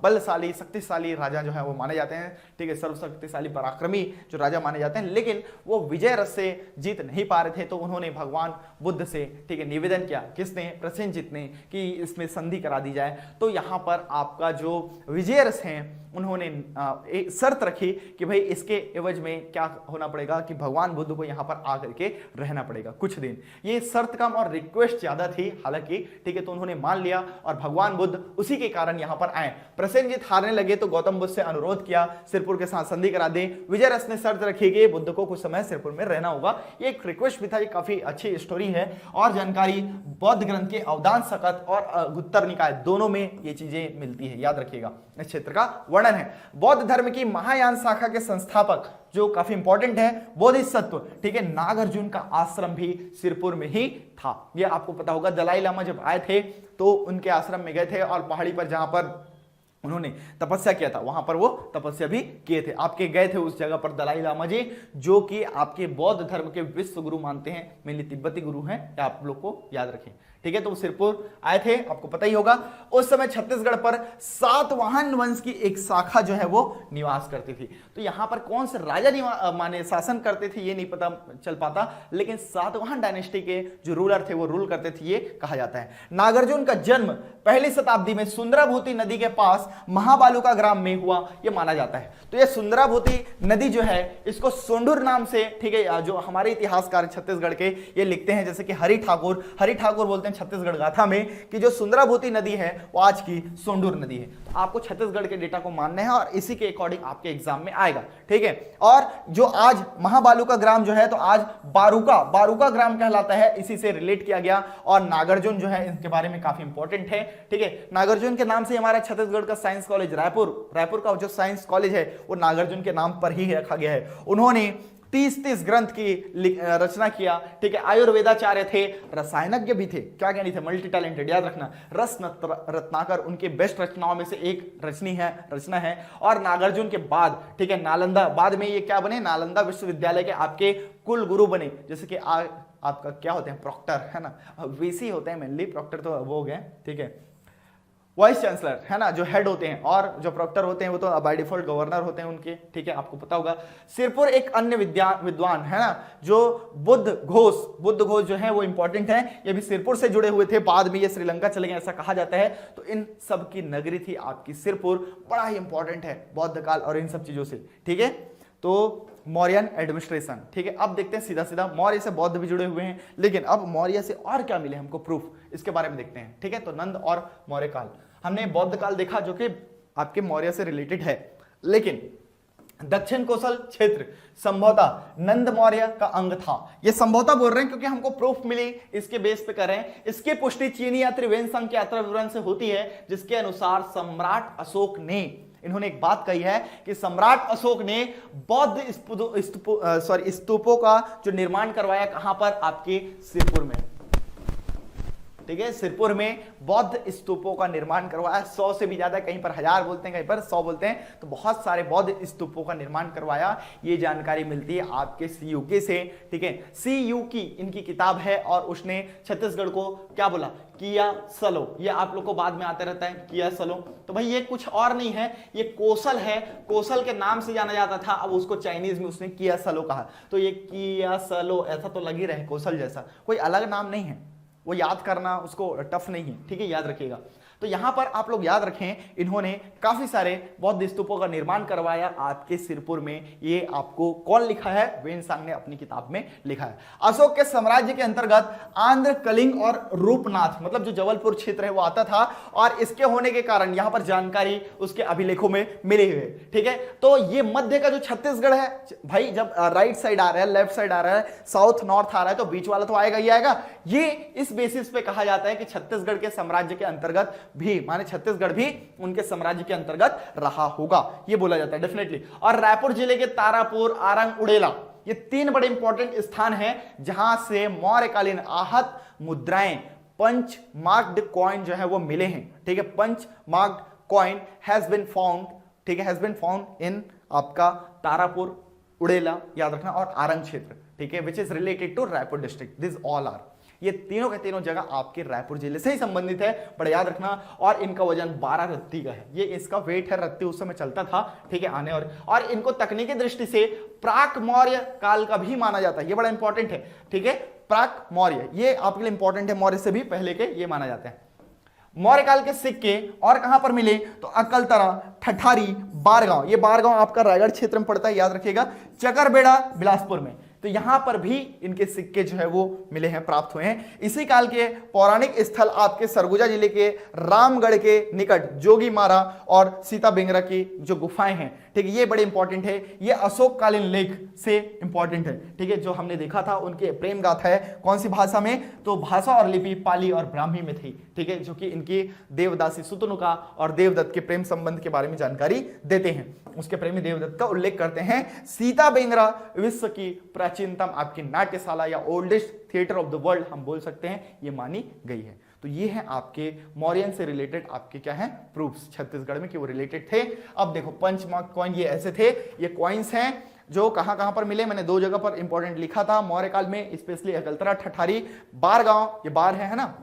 बलशाली शक्तिशाली राजा जो है वो माने जाते हैं, ठीक है, सर्वशक्तिशाली पराक्रमी जो राजा माने जाते हैं, लेकिन वो विजय रस से जीत नहीं पा रहे थे। तो उन्होंने भगवान बुद्ध से, ठीक है, निवेदन किया, किसने? प्रसेनजीत ने, कि इसमें संधि करा दी जाए। तो यहां पर आपका जो विजय रस है उन्होंने एक शर्त रखी कि भाई इसके एवज में क्या होना पड़ेगा कि भगवान बुद्ध को यहां पर आकर के रहना पड़ेगा कुछ दिन। ये शर्त कम और रिक्वेस्ट ज्यादा थी हालांकि, ठीक है, तो उन्होंने मान लिया और भगवान बुद्ध उसी के कारण यहां पर आए। प्रसेनजीत हारने लगे तो गौतम बुद्ध से अनुरोध किया सिरपुर के साथ संधि करा दे। विजय रस ने शर्त रखी कि बुद्ध को कुछ समय सिरपुर में रहना होगा। ये एक रिक्वेस्ट भी था। ये काफी अच्छी स्टोरी है और जानकारी बौद्ध ग्रंथ के अवदान सकत और गुत्तर निकाय दोनों में ये चीजें मिलती है, याद रखिएगा। इस क्षेत्र का वर्णन है। बौद्ध धर्म की महायान शाखा के संस्थापक जो काफी इंपॉर्टेंट है बोधिसत्व, ठीक है, नागार्जुन का आश्रम भी सिरपुर में ही था। ये आपको पता होगा। दलाई लामा जब आए थे तो उनके आश्रम में गए थे और पहाड़ी पर जहां पर उन्होंने तपस्या किया था वहां पर वो तपस्या भी किए थे। आपके गए थे उस जगह पर दलाई लामा जी, जो कि आपके बौद्ध धर्म के विश्व गुरु मानते हैं, मेनली तिब्बती गुरु हैं, आप लोग को याद रखें, ठीक है। तो वो सिरपुर आए थे, आपको पता ही होगा। उस समय छत्तीसगढ़ पर सातवाहन वंश की एक शाखा जो है वो निवास करती थी। तो यहां पर कौन से राजा माने शासन करते थे ये नहीं पता चल पाता, लेकिन सातवाहन डायनेस्टी के जो रूलर थे वो रूल करते थे, ये कहा जाता है। नागार्जुन का जन्म पहली शताब्दी में सुंदराभूति नदी के पास महाबालुका ग्राम में हुआ, यह माना जाता है। तो ये सुंदराभूति नदी जो है इसको सोंडूर नाम से, ठीक है, जो हमारे इतिहासकार छत्तीसगढ़ के ये लिखते हैं, जैसे कि हरि ठाकुर बोलते हैं छत्तीसगढ़ गाथा में कि जो सुंदराभूति नदी है वो आज की सोंडूर नदी है। तो आपको छत्तीसगढ़ के डेटा को मानना है और इसी के अकॉर्डिंग आपके एग्जाम में आएगा, ठीक है। और जो आज महाबालुका ग्राम जो है तो आज बारूका ग्राम कहलाता है, इसी से रिलेट किया गया। और नागार्जुन जो है इनके बारे में काफी इंपॉर्टेंट है, ठीक है। नागार्जुन के नाम से हमारा छत्तीसगढ़ का साइंस कॉलेज रायपुर का जो साइंस कॉलेज है वो नागार्जुन के नाम पर ही रखा गया है। उन्होंने 30 ग्रंथ की रचना किया, ठीक है। आयुर्वेदाचार्य थे, रसायनज्ञ भी थे, क्या कहनी थे, मल्टी टैलेंटेड, याद रखना। रत्नाकर उनके बेस्ट रचनाओं में से एक रचना है। और नागार्जुन के बाद, ठीक है, नालंदा, बाद में ये क्या बने, नालंदा विश्वविद्यालय के आपके कुल गुरु बने, जैसे कि आपका क्या होते हैं, प्रॉक्टर, है ना, वीसी होते हैं मेनली, प्रॉक्टर तो वो हो गए, ठीक है, वाइस चांसलर, है ना, जो हेड होते हैं, और जो प्रॉक्टर होते हैं वो तो बाय डिफॉल्ट गवर्नर होते हैं उनके, ठीक है, आपको पता होगा। सिरपुर एक अन्य विद्वान, है ना, जो बुद्ध घोष जो है वो इंपॉर्टेंट है, ये भी सिरपुर से जुड़े हुए थे, बाद में ये श्रीलंका चले गए ऐसा कहा जाता है। तो इन सब की नगरी थी आपकी सिरपुर, बड़ा ही इंपॉर्टेंट है बौद्ध काल और इन सब चीजों से, ठीक है। तो मौर्यन एडमिनिस्ट्रेशन, ठीक है। अब देखते हैं सीधा मौर्य से बौद्ध भी जुड़े हुए हैं, लेकिन अब मौर्य से और क्या मिले हमको प्रूफ, इसके बारे में देखते हैं, ठीक है। तो नंद और मौर्य काल, हमने बौद्ध काल देखा जो कि आपके मौर्य से रिलेटेड है, लेकिन दक्षिण कोसल क्षेत्र संभवतः नंद मौर्य का अंग था। ये संभवतः बोल रहे हैं क्योंकि हमको प्रूफ मिली, इसके बेस पे कर रहे हैं। इसकी पुष्टि चीनी यात्री वेनसांग के यात्रा विवरण से होती है, जिसके अनुसार सम्राट अशोक ने, इन्होंने एक बात कही है कि सम्राट अशोक ने बौद्ध स्तूपों का जो निर्माण करवाया, कहां पर, आपके सिरपुर में, ठीक है, सिरपुर में बौद्ध स्तूपों का निर्माण करवाया। 100 से भी ज्यादा, कहीं पर 1000 बोलते हैं, कहीं पर 100 बोलते हैं, तो बहुत सारे बौद्ध स्तूपों का निर्माण करवाया। ये जानकारी मिलती है आपके सीयूके से, ठीक है। सीयूकी इनकी किताब है और उसने छत्तीसगढ़ को क्या बोला, किया सलो। ये आप लोग को बाद में आते रहता है किया सलो। तो भाई ये कुछ और नहीं है, ये कोसल है, कोसल के नाम से जाना जाता था, अब उसको चाइनीज में उसने किया सलो कहा। तो ये किया सलो ऐसा तो लग ही रहे कोसल जैसा, कोई अलग नाम नहीं है, वो याद करना उसको टफ नहीं है, ठीक है, याद रखिएगा। तो यहां पर आप लोग याद रखें, इन्होंने काफी सारे बौद्ध स्तूपों का निर्माण करवाया आपके सिरपुर में। ये आपको कौन लिखा है, वेनसांग ने अपनी किताब में लिखा है। अशोक के साम्राज्य के अंतर्गत आंध्र, कलिंग और रूपनाथ, मतलब जो जबलपुर क्षेत्र है वो आता था, और इसके होने के कारण यहां पर जानकारी उसके अभिलेखों में मिली हुई है, ठीक है। तो ये मध्य का जो छत्तीसगढ़ है भाई, जब राइट साइड आ रहा है, लेफ्ट साइड आ रहा है, साउथ नॉर्थ आ रहा है, तो बीच वाला तो आएगा ही आएगा। ये इस बेसिस पे कहा जाता है कि छत्तीसगढ़ के साम्राज्य के अंतर्गत भी, माने छत्तीसगढ़ भी उनके साम्राज्य के अंतर्गत रहा होगा, ये बोला जाता है डेफिनेटली। और रायपुर जिले के तारापुर, आरंग, उड़ेला, ये 3 बड़े इंपॉर्टेंट स्थान हैं जहां से मौर्यकालीन आहत मुद्राएं, पंच मार्क्ड कॉइन जो है वो मिले हैं। ठीक है, punch marked coin has been found, ठीक है, हैज बीन फाउंड इन आपका तारापुर, उड़ेला, याद रखना, और आरंग क्षेत्र, ठीक है, which is related to Raipur district. This all are, ये तीनों के तीनों जगह आपके रायपुर जिले से ही संबंधित है, बड़ा याद रखना। और इनका वजन 12 रत्ती का है, ये इसका वेट है, रत्ती उस समय चलता था, ठीक है, आने और इनको तकनीकी दृष्टि से प्राक मौर्य काल का भी माना जाता है, ये बड़ा इंपॉर्टेंट है, ठीक है, प्राक मौर्य, ये आपके लिए इंपॉर्टेंट है, मौर्य से भी पहले के ये माना जाते हैं। मौर्य काल के सिक्के और कहां पर मिले, तो अकलतरा, ठठारी, बारगांव, ये बारगांव आपका रायगढ़ क्षेत्र में पड़ता है, याद रखिएगा, चकरबेड़ा बिलासपुर में, तो यहां पर भी इनके सिक्के जो है वो मिले हैं, प्राप्त हुए हैं। इसी काल के पौराणिक स्थल आपके सरगुजा जिले के रामगढ़ के निकट जोगी मारा और सीता बेंगरा की जो गुफाएं हैं, ठीक है, ये बड़े इंपॉर्टेंट है, ये अशोक कालीन लेख से इंपॉर्टेंट है, ठीक है, जो हमने देखा था उनके प्रेम गाथा है, कौन सी भाषा में, तो भाषा और लिपि पाली और ब्राह्मी में थी, ठीक है, जो कि इनकी देवदासी सुतनुका और देवदत्त के प्रेम संबंध के बारे में जानकारी देते हैं। उसके प्रेमी देवदत्त का उल्लेख करते हैं। सीता बेंगरा विश्व की प्राचीनतम आपकी नाट्यशाला या oldest theatre of the world हम बोल सकते हैं, ये मानी गई है। तो ये है आपके मौर्यन से रिलेटेड आपके क्या है प्रूफ्स छत्तीसगढ़ में कि वो रिलेटेड थे। अब देखो पंचमार्क कॉइन ये ऐसे थे, ये कॉइन्स हैं जो कहां कहां पर मिले, मैंने 2 जगह पर इंपॉर्टेंट लिखा था मौर्य काल में, स्पेशली अकलतरा, ठठारी, बारगांव, ये बार है ना,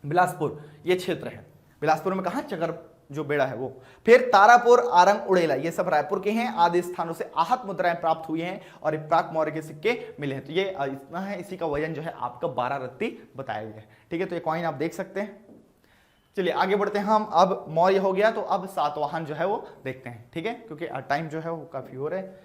बिलासपुर ये क्षेत्र है, बिलासपुर में कहा चकर जो बेड़ा है वो, फिर तारापुर, आरंग, उड़ेला, ये सब रायपुर के हैं। आदि स्थानों से आहत मुद्राएं प्राप्त हुई हैं और प्राक मौर्य के सिक्के मिले हैं। तो ये इतना है, इसी का वजन जो है आपका 12 रत्ती बताया गया है, ठीक है। तो ये कॉइन आप देख सकते हैं। चलिए आगे बढ़ते हैं हम, अब मौर्य हो गया तो अब सातवाहन जो है वो देखते हैं, ठीक है, क्योंकि टाइम जो है वो काफी हो रहा है।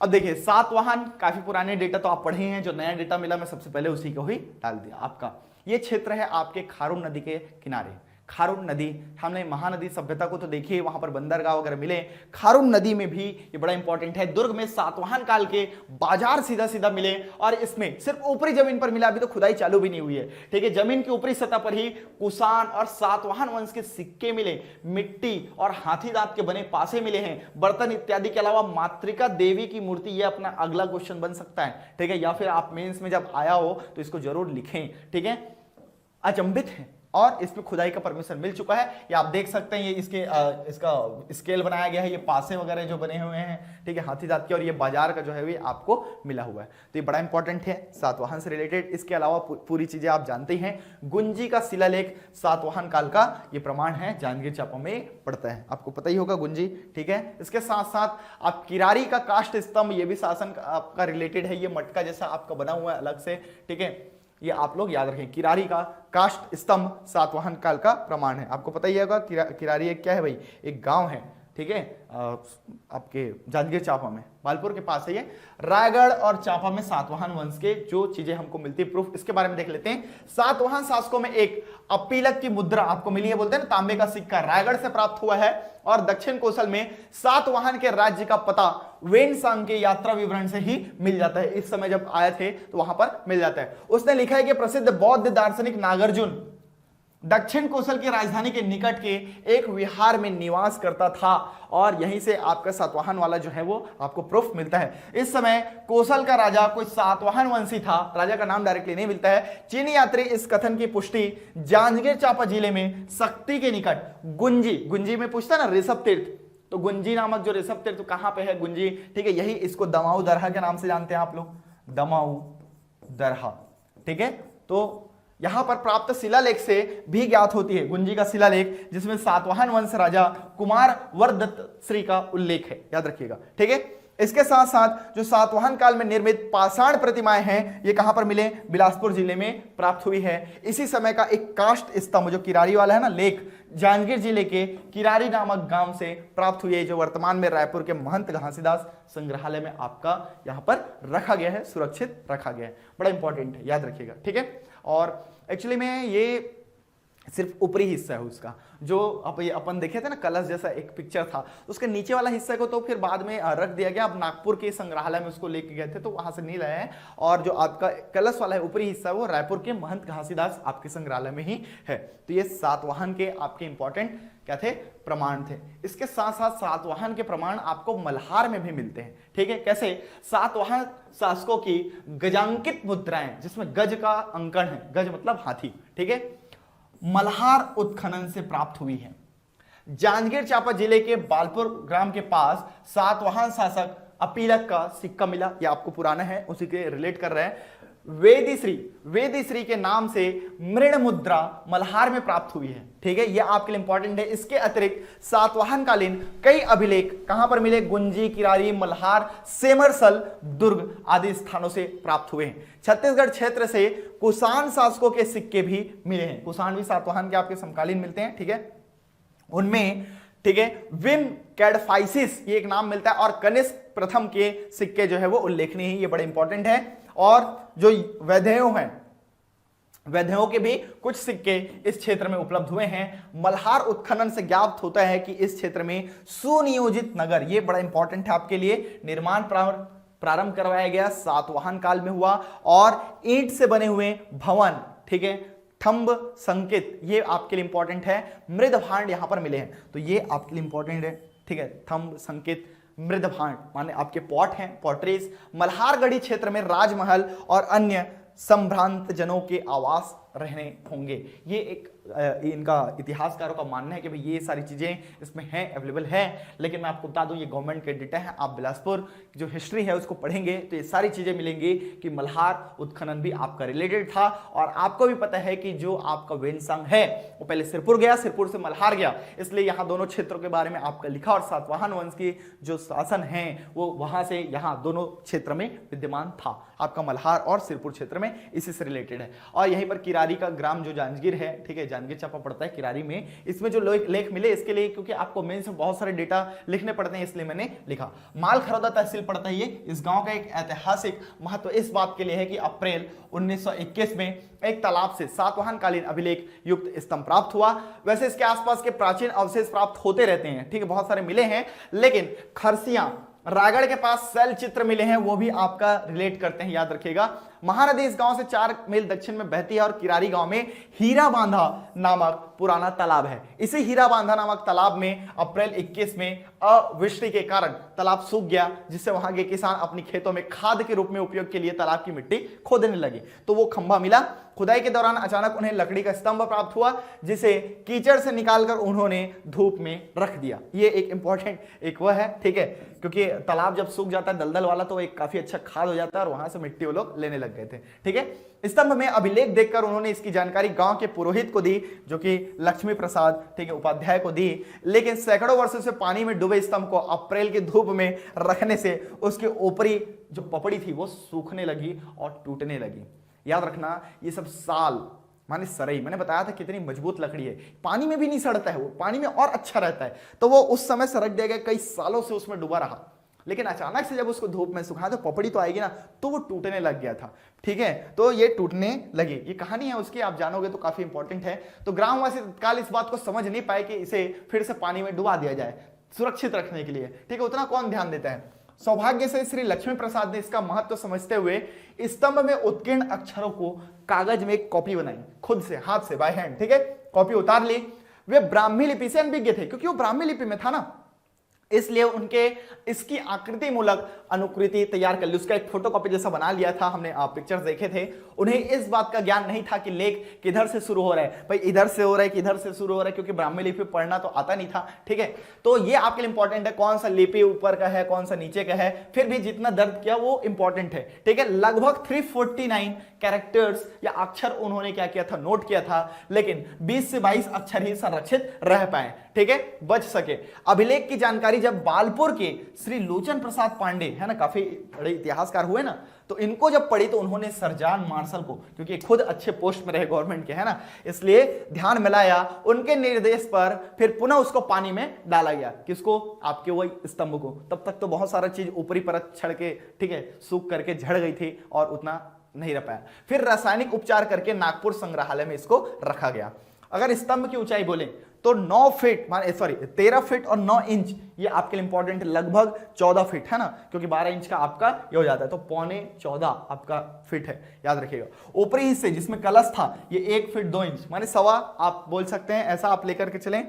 अब देखिए सातवाहन काफी पुराने डेटा तो आप पढ़े हैं, जो नया डेटा मिला मैं सबसे पहले उसी को ही डाल दिया। आपका ये क्षेत्र है आपके खारून नदी के किनारे, खारून नदी, हमने महानदी सभ्यता को तो देखिए, वहां पर बंदरगाह वगैरह मिले। खारून नदी में भी ये बड़ा इंपॉर्टेंट है, दुर्ग में सातवाहन काल के बाजार सीधा सीधा मिले और इसमें सिर्फ ऊपरी जमीन पर मिला, अभी तो खुदाई चालू भी नहीं हुई है, ठीक है। जमीन की ऊपरी सतह पर ही कुषाण और सातवाहन वंश के सिक्के मिले, मिट्टी और हाथी दांत के बने पासे मिले हैं, बर्तन इत्यादि के अलावा मातृका देवी की मूर्ति, ये अपना अगला क्वेश्चन बन सकता है, ठीक है, या फिर आप मेंस में जब आया हो तो इसको जरूर लिखें, ठीक है। अचंभित है और इसमें खुदाई का परमिशन मिल चुका है, ये आप देख सकते हैं। ये इसका स्केल बनाया गया है, ये पासे वगैरह जो बने हुए हैं, ठीक है, हाथी दांत के, और ये बाजार का जो है ये आपको मिला हुआ है। तो ये बड़ा इंपॉर्टेंट है सातवाहन से रिलेटेड। इसके अलावा पूरी चीजें आप जानते हैं। गुंजी का शिलालेख सातवाहन काल का ये प्रमाण है, जांजगीर चांपा में पड़ता है, आपको पता ही होगा गुंजी, ठीक है। इसके साथ साथ आप किरारी का काष्ठ स्तंभ, ये भी शासन आपका रिलेटेड है, ये मटका जैसा आपका बना हुआ है अलग से, ठीक है, ये आप लोग याद रखें। किरारी का काष्ठ स्तंभ सातवाहन काल का प्रमाण है, आपको पता ही होगा। किरारी एक क्या है भाई, एक गांव है, ठीक है, आपके जांजगीर चांपा में, बालपुर के पास है ये। रायगढ़ और चांपा में सातवाहन वंश के जो चीजें हमको मिलती है प्रूफ, इसके बारे में देख लेते हैं। सातवाहन शासकों में एक अपीलक की मुद्रा आपको मिली है, बोलते हैं ना तांबे का सिक्का, रायगढ़ से प्राप्त हुआ है। और दक्षिण कौशल में सातवाहन के राज्य का पता वेनसांग के यात्रा विवरण से ही मिल जाता है, इस समय जब आए थे तो वहां पर मिल जाता है। उसने लिखा है कि प्रसिद्ध बौद्ध दार्शनिक नागार्जुन दक्षिण कौशल की राजधानी के निकट के एक विहार में निवास करता था, और यहीं से आपका सातवाहन वाला जो है वो आपको प्रूफ मिलता है। इस समय कौशल का राजा कोई सातवाहन वंशी था, राजा का नाम डायरेक्टली नहीं मिलता है। चीनी यात्री इस कथन की पुष्टि जांजगीर चांपा जिले में शक्ति के निकट गुंजी में पूछता ना ऋषभ तीर्थ, तो गुंजी नामक जो ऋषभ तीर्थ कहां पे है, गुंजी, ठीक है, यही इसको दमाऊ दरहा के नाम से जानते हैं आप लोग, दमाऊ दरहा, ठीक है। तो यहां पर प्राप्त शिलालेख से भी ज्ञात होती है गुंजी का शिलालेख, जिसमें सातवाहन वंश राजा कुमार वर्दत्त श्री का उल्लेख है, याद रखिएगा, ठीक है। इसके साथ साथ जो सातवाहन काल में निर्मित पाषाण प्रतिमाएं हैं, ये कहां पर मिले, बिलासपुर जिले में प्राप्त हुई है। इसी समय का एक काष्ठ स्तंभ जो किरारी वाला है ना लेख, जांजगीर जिले के किरारी नामक गांव से प्राप्त हुई है, जो वर्तमान में रायपुर के महंत घासीदास संग्रहालय में आपका यहां पर रखा गया है, सुरक्षित रखा गया है, बड़ा इंपॉर्टेंट है, याद रखिएगा, ठीक है। और एक्चुअली में ये सिर्फ ऊपरी हिस्सा है उसका, जो अपन देखे थे ना कलश जैसा एक पिक्चर था, उसके नीचे वाला हिस्से को तो फिर बाद में रख दिया गया। अब नागपुर के संग्रहालय में उसको लेके गए थे तो वहां से नहीं लाए हैं, और जो आपका कलश वाला है ऊपरी हिस्सा वो रायपुर के महंत घासीदास आपके संग्रहालय में ही है। तो ये सातवाहन के आपके इंपॉर्टेंट क्या थे, प्रमाण थे। इसके साथ साथ सातवाहन के प्रमाण आपको मल्हार में भी मिलते हैं। ठीक है, कैसे? सातवाहन शासकों की गजांकित मुद्राएं, जिसमें गज का अंकन है, गज मतलब हाथी, ठीक है, मल्हार उत्खनन से प्राप्त हुई है। जांजगीर चांपा जिले के बालपुर ग्राम के पास सातवाहन शासक अपीलक का सिक्का मिला। यह आपको पुराना है, उसी के रिलेट कर रहे हैं। वेदीश्री के नाम से मृण मुद्रा मल्हार में प्राप्त हुई है। ठीक है, यह आपके लिए इंपॉर्टेंट है। इसके अतिरिक्त सातवाहन कालीन कई अभिलेख कहां पर मिले? गुंजी, किरारी, मल्हार, सेमरसल, दुर्ग आदि स्थानों से प्राप्त हुए हैं। छत्तीसगढ़ क्षेत्र से कुषाण शासकों के सिक्के भी मिले हैं। कुषाण भी सातवाहन के आपके समकालीन मिलते हैं। ठीक है, उनमें ठीक है विम कैडफाइसिस ये एक नाम मिलता है, और कनिष्क प्रथम के सिक्के जो है वो उल्लेखनीय है, ये बड़े इंपॉर्टेंट है। और जो वैधेयों हैं, वैधेयों के भी कुछ सिक्के इस क्षेत्र में उपलब्ध हुए हैं। मल्हार उत्खनन से ज्ञात होता है कि इस क्षेत्र में सुनियोजित नगर, ये बड़ा इंपॉर्टेंट है आपके लिए, निर्माण प्रारंभ करवाया गया सातवाहन काल में हुआ, और ईंट से बने हुए भवन, ठीक है, थंब संकेत, ये आपके लिए इंपॉर्टेंट है। मृद भांड यहां पर मिले हैं, तो ये आपके लिए इंपॉर्टेंट है। ठीक है, थंब संकेत, मृद भांड माने आपके पॉट हैं, पॉटरीज। मल्हारगढ़ी क्षेत्र में राजमहल और अन्य संभ्रांत जनों के आवास रहने होंगे। ये एक इनका इतिहासकारों का मानना है कि भाई ये सारी चीजें इसमें हैं, अवेलेबल है। लेकिन मैं आपको बता दूं ये गवर्नमेंट के डेटा है, आप बिलासपुर जो हिस्ट्री है उसको पढ़ेंगे तो ये सारी चीजें मिलेंगी कि मल्हार उत्खनन भी आपका रिलेटेड था। और आपको भी पता है कि जो आपका वेनसंग है वो पहले सिरपुर गया, सिरपुर से मल्हार गया, इसलिए यहाँ दोनों क्षेत्रों के बारे में आपका लिखा। और सातवाहन वंश की जो शासन है वो वहां से यहाँ दोनों क्षेत्र में विद्यमान था, आपका मल्हार और सिरपुर क्षेत्र में, इसी से रिलेटेड है। और यहीं पर किरारी का ग्राम जो जांजगीर है, ठीक है, जांजगीर चांपा पड़ता है किरारी में, इसमें जो लेख मिले इसके लिए, क्योंकि आपको मेंस में बहुत सारे डेटा लिखने पड़ते हैं इसलिए मैंने लिखा। मालखरौदा तहसील पड़ता है ये। इस गांव का एक ऐतिहासिक महत्व इस बात के लिए है कि अप्रैल 1921 में एक तालाब से सातवाहन कालीन अभिलेख युक्त स्तंभ प्राप्त हुआ। वैसे इसके आसपास के प्राचीन अवशेष प्राप्त होते रहते हैं, ठीक है, बहुत सारे मिले हैं, लेकिन खरसिया रायगढ़ के पास शैल चित्र मिले हैं, वो भी आपका रिलेट करते हैं, याद रखिएगा। महानदी इस गांव से 4 मील दक्षिण में बहती है, और किरारी गांव में हीरा बांधा नामक पुराना तालाब है। इसी हीरा बांधा नामक तालाब में अप्रैल 21 में अवृष्टि के कारण तालाब सूख गया, जिससे वहां के किसान अपनी खेतों में खाद के रूप में उपयोग के लिए तालाब की मिट्टी खोदने लगे। तो वो खंभा मिला। खुदाई के दौरान अचानक उन्हें लकड़ी का स्तंभ प्राप्त हुआ, जिसे कीचड़ से निकालकर उन्होंने धूप में रख दिया। ये एक इंपॉर्टेंट एक वह है, ठीक है, क्योंकि तालाब जब सूख जाता है दलदल वाला तो एक काफी अच्छा खाद हो जाता है, और वहां से मिट्टी वो लोग लेने लग गए थे। ठीक है, स्तंभ में अभिलेख देखकर उन्होंने इसकी जानकारी गांव के पुरोहित को दी, जो कि लक्ष्मी प्रसाद, ठीक है, उपाध्याय को दी। लेकिन सैकड़ों वर्षों से पानी में डूबे स्तंभ को अप्रैल की धूप में रखने से उसके ऊपरी जो पपड़ी थी वो सूखने लगी और टूटने लगी। याद रखना, ये सब साल माने सरई, मैंने बताया था कितनी मजबूत लकड़ी है, पानी में भी नहीं सड़ता है, वो पानी में और अच्छा रहता है। तो वो उस समय से रख दिया गया, कई सालों से उसमें डूबा रहा, लेकिन अचानक से जब उसको धूप में सुखाया तो पपड़ी तो आएगी ना, तो वो टूटने लग गया था। ठीक है, तो ये टूटने लगी, ये कहानी है उसकी, आप जानोगे तो काफी इंपॉर्टेंट है। तो ग्रामवासी तत्काल इस बात को समझ नहीं पाए कि इसे फिर से पानी में डुबा दिया जाए सुरक्षित रखने के लिए। ठीक है, उतना कौन ध्यान देता है। सौभाग्य से श्री लक्ष्मी प्रसाद ने इसका महत्व समझते हुए स्तंभ में उत्कीर्ण अक्षरों को कागज में एक कॉपी बनाई, खुद से, हाथ से, बाय हैंड। ठीक है, कॉपी उतार ली। वे ब्राह्मी लिपि से अनभिज्ञ थे, क्योंकि वो ब्राह्मी लिपि में था ना, इसलिए उनके इसकी आकृति मूलक अनुकृति तैयार कर ली, उसका एक फोटोकॉपी जैसा बना लिया था, हमने आप पिक्चर्स देखे थे। उन्हें इस बात का ज्ञान नहीं था कि लेख किधर से शुरू हो रहा है, भाई इधर से हो रहा है कि इधर से शुरू हो रहा है, क्योंकि ब्राह्मी लिपि पढ़ना तो आता नहीं था। ठीक है, तो ये आपके लिए इंपॉर्टेंट है, कौन सा लिपि ऊपर का है कौन सा नीचे का है, फिर भी जितना दर्द किया वो इंपॉर्टेंट है। ठीक है, लगभग 349 कैरेक्टर्स या अक्षर उन्होंने क्या किया था, नोट किया था, लेकिन 20 से 22 अक्षर ही संरक्षित रह पाए। ठीक है, बच सके। अभिलेख की जानकारी जब बालपुर के श्री लोचन प्रसाद पांडे है ना, काफी बड़े इतिहासकार हुए ना, तो इनको जब पढ़ी तो उन्होंने सरजान मार्शल को, क्योंकि खुद अच्छे पोस्ट में रहे गवर्नमेंट के है ना, इसलिए ध्यान मिलाया। उनके निर्देश पर फिर पुनः उसको पानी में डाला गया, किसको, आपके वही स्तंभ को। तब तक तो बहुत सारा चीज ऊपरी परत छड़ के, ठीक है, सूख करके झड़ गई थी और उतना नहीं रह पाया। फिर रासायनिक उपचार करके नागपुर संग्रहालय में इसको रखा गया। अगर स्तंभ की ऊंचाई बोले तो 9 फीट माने सॉरी 13 फीट और 9 इंच, ये आपके लिए इंपॉर्टेंट है, लगभग 14 फीट है ना, क्योंकि 12 इंच का आपका ये हो जाता है, तो पौने 14 आपका फीट है, याद रखिएगा। ऊपरी हिस्से जिसमें कलश था ये 1 फीट 2 इंच माने सवा आप बोल सकते हैं, ऐसा आप लेकर के चलें।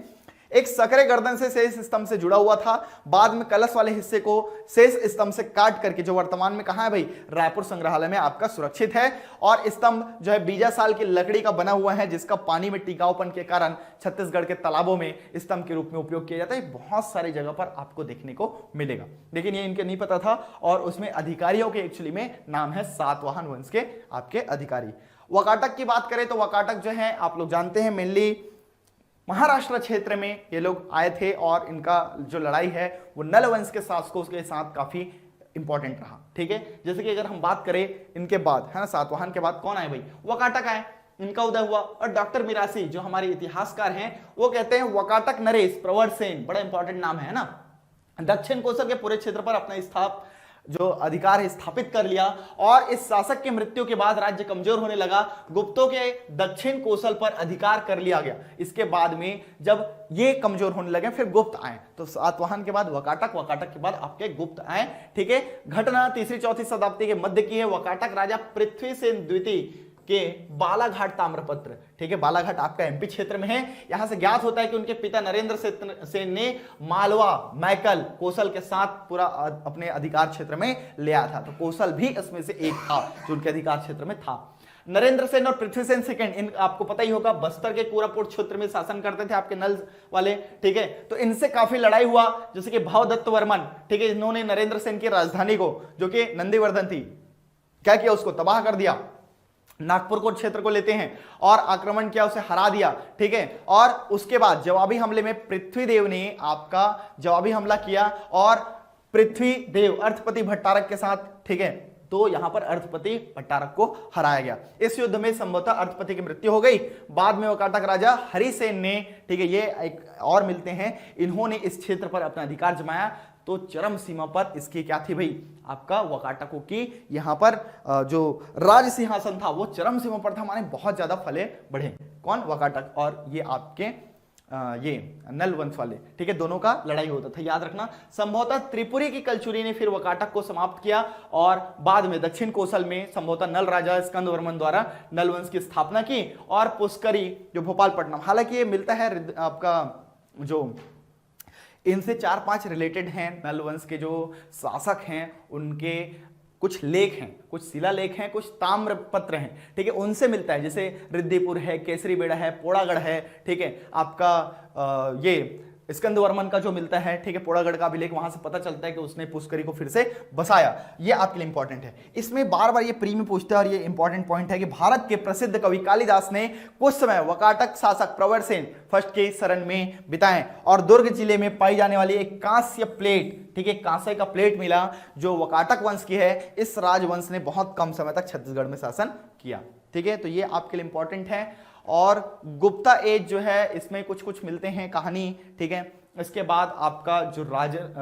एक सकरे गर्दन से शेष स्तंभ से जुड़ा हुआ था, बाद में कलश वाले हिस्से को शेष स्तंभ से काट करके, जो वर्तमान में कहां है भाई, रायपुर संग्रहालय में आपका सुरक्षित है। और स्तंभ जो है बीजा साल की लकड़ी का बना हुआ है, जिसका पानी में टिकाऊपन के कारण छत्तीसगढ़ के तालाबों में स्तंभ के रूप में उपयोग किया जाता है। बहुत सारी जगह पर आपको देखने को मिलेगा, लेकिन ये इनके नहीं पता था। और उसमें अधिकारियों के एक्चुअली में नाम है सातवाहन वंश के आपके अधिकारी। वाकाटक की बात करें तो वाकाटक जो है आप लोग जानते हैं मेनली महाराष्ट्र क्षेत्र में ये लोग आए थे, और इनका जो लड़ाई है वो नल वंश के शासकों के साथ काफी इंपॉर्टेंट रहा। ठीक है, जैसे कि अगर हम बात करें इनके बाद है ना, सातवाहन के बाद कौन आए भाई, वाकाटक आए, इनका उदय हुआ। और डॉक्टर मिरासी जो हमारे इतिहासकार हैं वो कहते हैं वाकाटक नरेश प्रवर सेन, बड़ा इंपॉर्टेंट नाम है ना, दक्षिण कोसल के पूरे क्षेत्र पर अपना जो अधिकार है स्थापित कर लिया। और इस शासक के मृत्यु के बाद राज्य कमजोर होने लगा, गुप्तों के दक्षिण कोसल पर अधिकार कर लिया गया। इसके बाद में जब ये कमजोर होने लगे फिर गुप्त आए, तो सातवाहन के बाद वाकाटक, वाकाटक के बाद आपके गुप्त आए। ठीक है, घटना 3री-4वीं शताब्दी के मध्य की है। वाकाटक राजा पृथ्वीसेन द्वितीय के बालाघाट ताम्रपत्र, ठीक है, बालाघाट आपका एमपी क्षेत्र में है। यहां से ज्ञात होता है कि उनके पिता नरेंद्र सेन ने मालवा, मैकल, कोसल के साथ पूरा अपने अधिकार क्षेत्र में ले आया था। तो कोसल भी इसमें से एक था जो उनके अधिकार क्षेत्र में था। नरेंद्र सेन और पृथ्वीसेन सेकंड, इन आपको पता ही होगा बस्तर के कोरापुट क्षेत्र में शासन करते थे आपके नल वाले। ठीक है, तो इनसे काफी लड़ाई हुआ, जैसे कि भावदत्त वर्मन, ठीक है, इन्होंने नरेंद्र सेन की राजधानी को जो कि नंदीवर्धन थी, क्या किया, उसको तबाह कर दिया। नागपुर को क्षेत्र को लेते हैं और आक्रमण किया, उसे हरा दिया। ठीक है, और उसके बाद जवाबी हमले में पृथ्वीदेव ने आपका जवाबी हमला किया और पृथ्वीदेव अर्थपति भट्टारक के साथ, ठीक है, तो यहां पर अर्थपति भट्टारक को हराया गया। इस युद्ध में संभवतः अर्थपति की मृत्यु हो गई। बाद में वाकाटक राजा हरिसेन ने, ठीक है, ये एक और मिलते हैं, इन्होंने इस क्षेत्र पर अपना अधिकार जमाया। तो चरम सीमा पर इसकी क्या थी भाई, आपका वाकाटकों की यहां पर जो राज सिंहासन था वो चरम सीमा पर था, माने बहुत ज्यादा फले बढ़े। कौन, वाकाटक और ये आपके ये नल वंश वाले। ठीक है, दोनों का लड़ाई होता था, याद रखना। संभवतः त्रिपुरी की कलचुरी ने फिर वाकाटक को समाप्त किया और बाद में दक्षिण कोसल में संभवतः नल राजा स्कंद वर्मन द्वारा नल वंश की स्थापना की। और पुष्करी जो भोपालपट्टनम, हालांकि ये मिलता है आपका जो इनसे 4-5 रिलेटेड हैं, नल वंश के जो शासक हैं उनके कुछ लेख हैं, कुछ शिलालेख हैं, कुछ ताम्र पत्र हैं। ठीक है, उनसे मिलता है, जैसे रिद्धिपुर है, केसरी बेड़ा है, पोड़ागढ़ है। ठीक है, आपका ये स्कंद वर्मन का जो मिलता है, ठीक है, पोड़ागढ़ का अभिलेख, वहां से पता चलता है कि उसने पुष्करी को फिर से बसाया। ये आपके लिए इंपॉर्टेंट है। इसमें बार बार ये प्री में पूछता है और ये इंपॉर्टेंट पॉइंट है कि भारत के प्रसिद्ध कवि कालिदास ने कुछ समय वाकाटक शासक प्रवर सेन फर्स्ट के शरण में बिताए और दुर्ग जिले में पाई जाने वाली एक कांस्य प्लेट, ठीक है, कांसे का प्लेट मिला जो वाकाटक वंश की है। इस राजवंश ने बहुत कम समय तक छत्तीसगढ़ में शासन किया। ठीक है, तो ये आपके लिए इंपॉर्टेंट है। और गुप्ता एज जो है इसमें कुछ कुछ मिलते हैं कहानी। ठीक है, इसके बाद आपका जो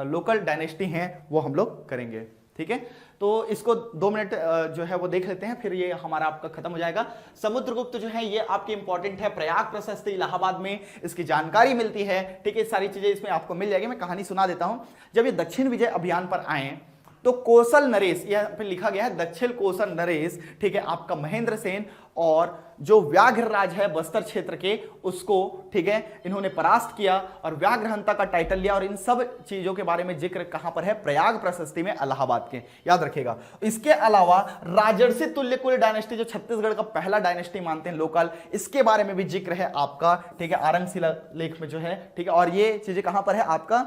लोकल डायनेस्टी हैं वो हम लोग करेंगे। ठीक है, तो इसको 2 मिनट जो है वो देख लेते हैं, फिर ये हमारा आपका खत्म हो जाएगा। समुद्रगुप्त जो है ये आपके इंपॉर्टेंट है, प्रयाग प्रशस्ति इलाहाबाद में इसकी जानकारी मिलती है। ठीक है, सारी चीजें इसमें आपको मिल जाएगी। मैं कहानी सुना देता हूं। जब ये दक्षिण विजय अभियान पर आए तो कोसल नरेश, यहाँ पे लिखा गया है दक्षिण कोसल नरेश, ठीक है, आपका महेंद्र सेन और जो व्याघ्रराज है बस्तर क्षेत्र के उसको, ठीक है, इन्होंने परास्त किया और व्याघ्रहंता का टाइटल लिया। और इन सब चीजों के बारे में जिक्र कहां पर है, प्रयाग प्रशस्ति में, इलाहाबाद के, याद रखिएगा। इसके अलावा राजर्षि तुल्यकुल डायनेस्टी जो छत्तीसगढ़ का पहला डायनेस्टी मानते हैं लोकल, इसके बारे में भी जिक्र है आपका। ठीक है, आरंगशिला लेख में जो है। ठीक है, और ये चीजें कहां पर है आपका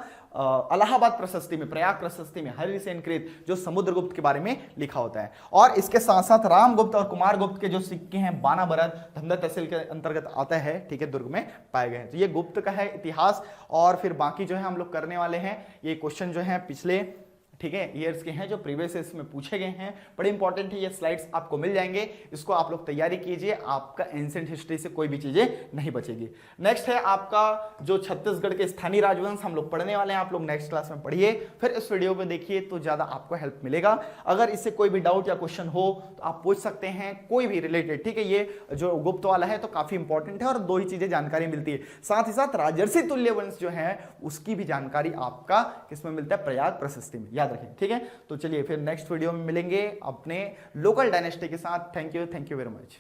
इलाहाबाद प्रशस्ति में, प्रयाग प्रशस्ति में हरिसेन कृत जो समुद्रगुप्त के बारे में लिखा होता है। और इसके साथ साथ रामगुप्त और कुमारगुप्त के जो सिक्के हैं बानाबरद धमदा तहसील के अंतर्गत आता है। ठीक है, दुर्ग में पाए गए हैं। तो ये गुप्त का है इतिहास। और फिर बाकी जो है हम लोग करने वाले हैं ये क्वेश्चन जो है पिछले ठीक है, ईयर्स के हैं जो प्रीवियस ईयर्स में पूछे गए हैं। बड़े इंपॉर्टेंट है, ये स्लाइड्स आपको मिल जाएंगे, इसको आप लोग तैयारी कीजिए, आपका एंशिएंट हिस्ट्री से कोई भी चीजें नहीं बचेगी। नेक्स्ट है आपका जो छत्तीसगढ़ के स्थानीय राजवंश हम लोग पढ़ने वाले हैं, आप लोग नेक्स्ट क्लास में पढ़िए, फिर इस वीडियो में देखिए तो ज्यादा आपको हेल्प मिलेगा। अगर इससे कोई भी डाउट या क्वेश्चन हो तो आप पूछ सकते हैं, कोई भी रिलेटेड, ठीक है। ये जो गुप्त वाला है तो काफी इंपॉर्टेंट है और दो ही चीजें जानकारी मिलती है, साथ ही साथ राजर्षि तुल्य वंश जो है उसकी भी जानकारी आपका किसमें मिलता है, प्रयाग प्रशस्ति में, याद रखें, ठीक है। तो चलिए फिर नेक्स्ट वीडियो में मिलेंगे अपने लोकल डायनेस्टी के साथ। Thank you very much.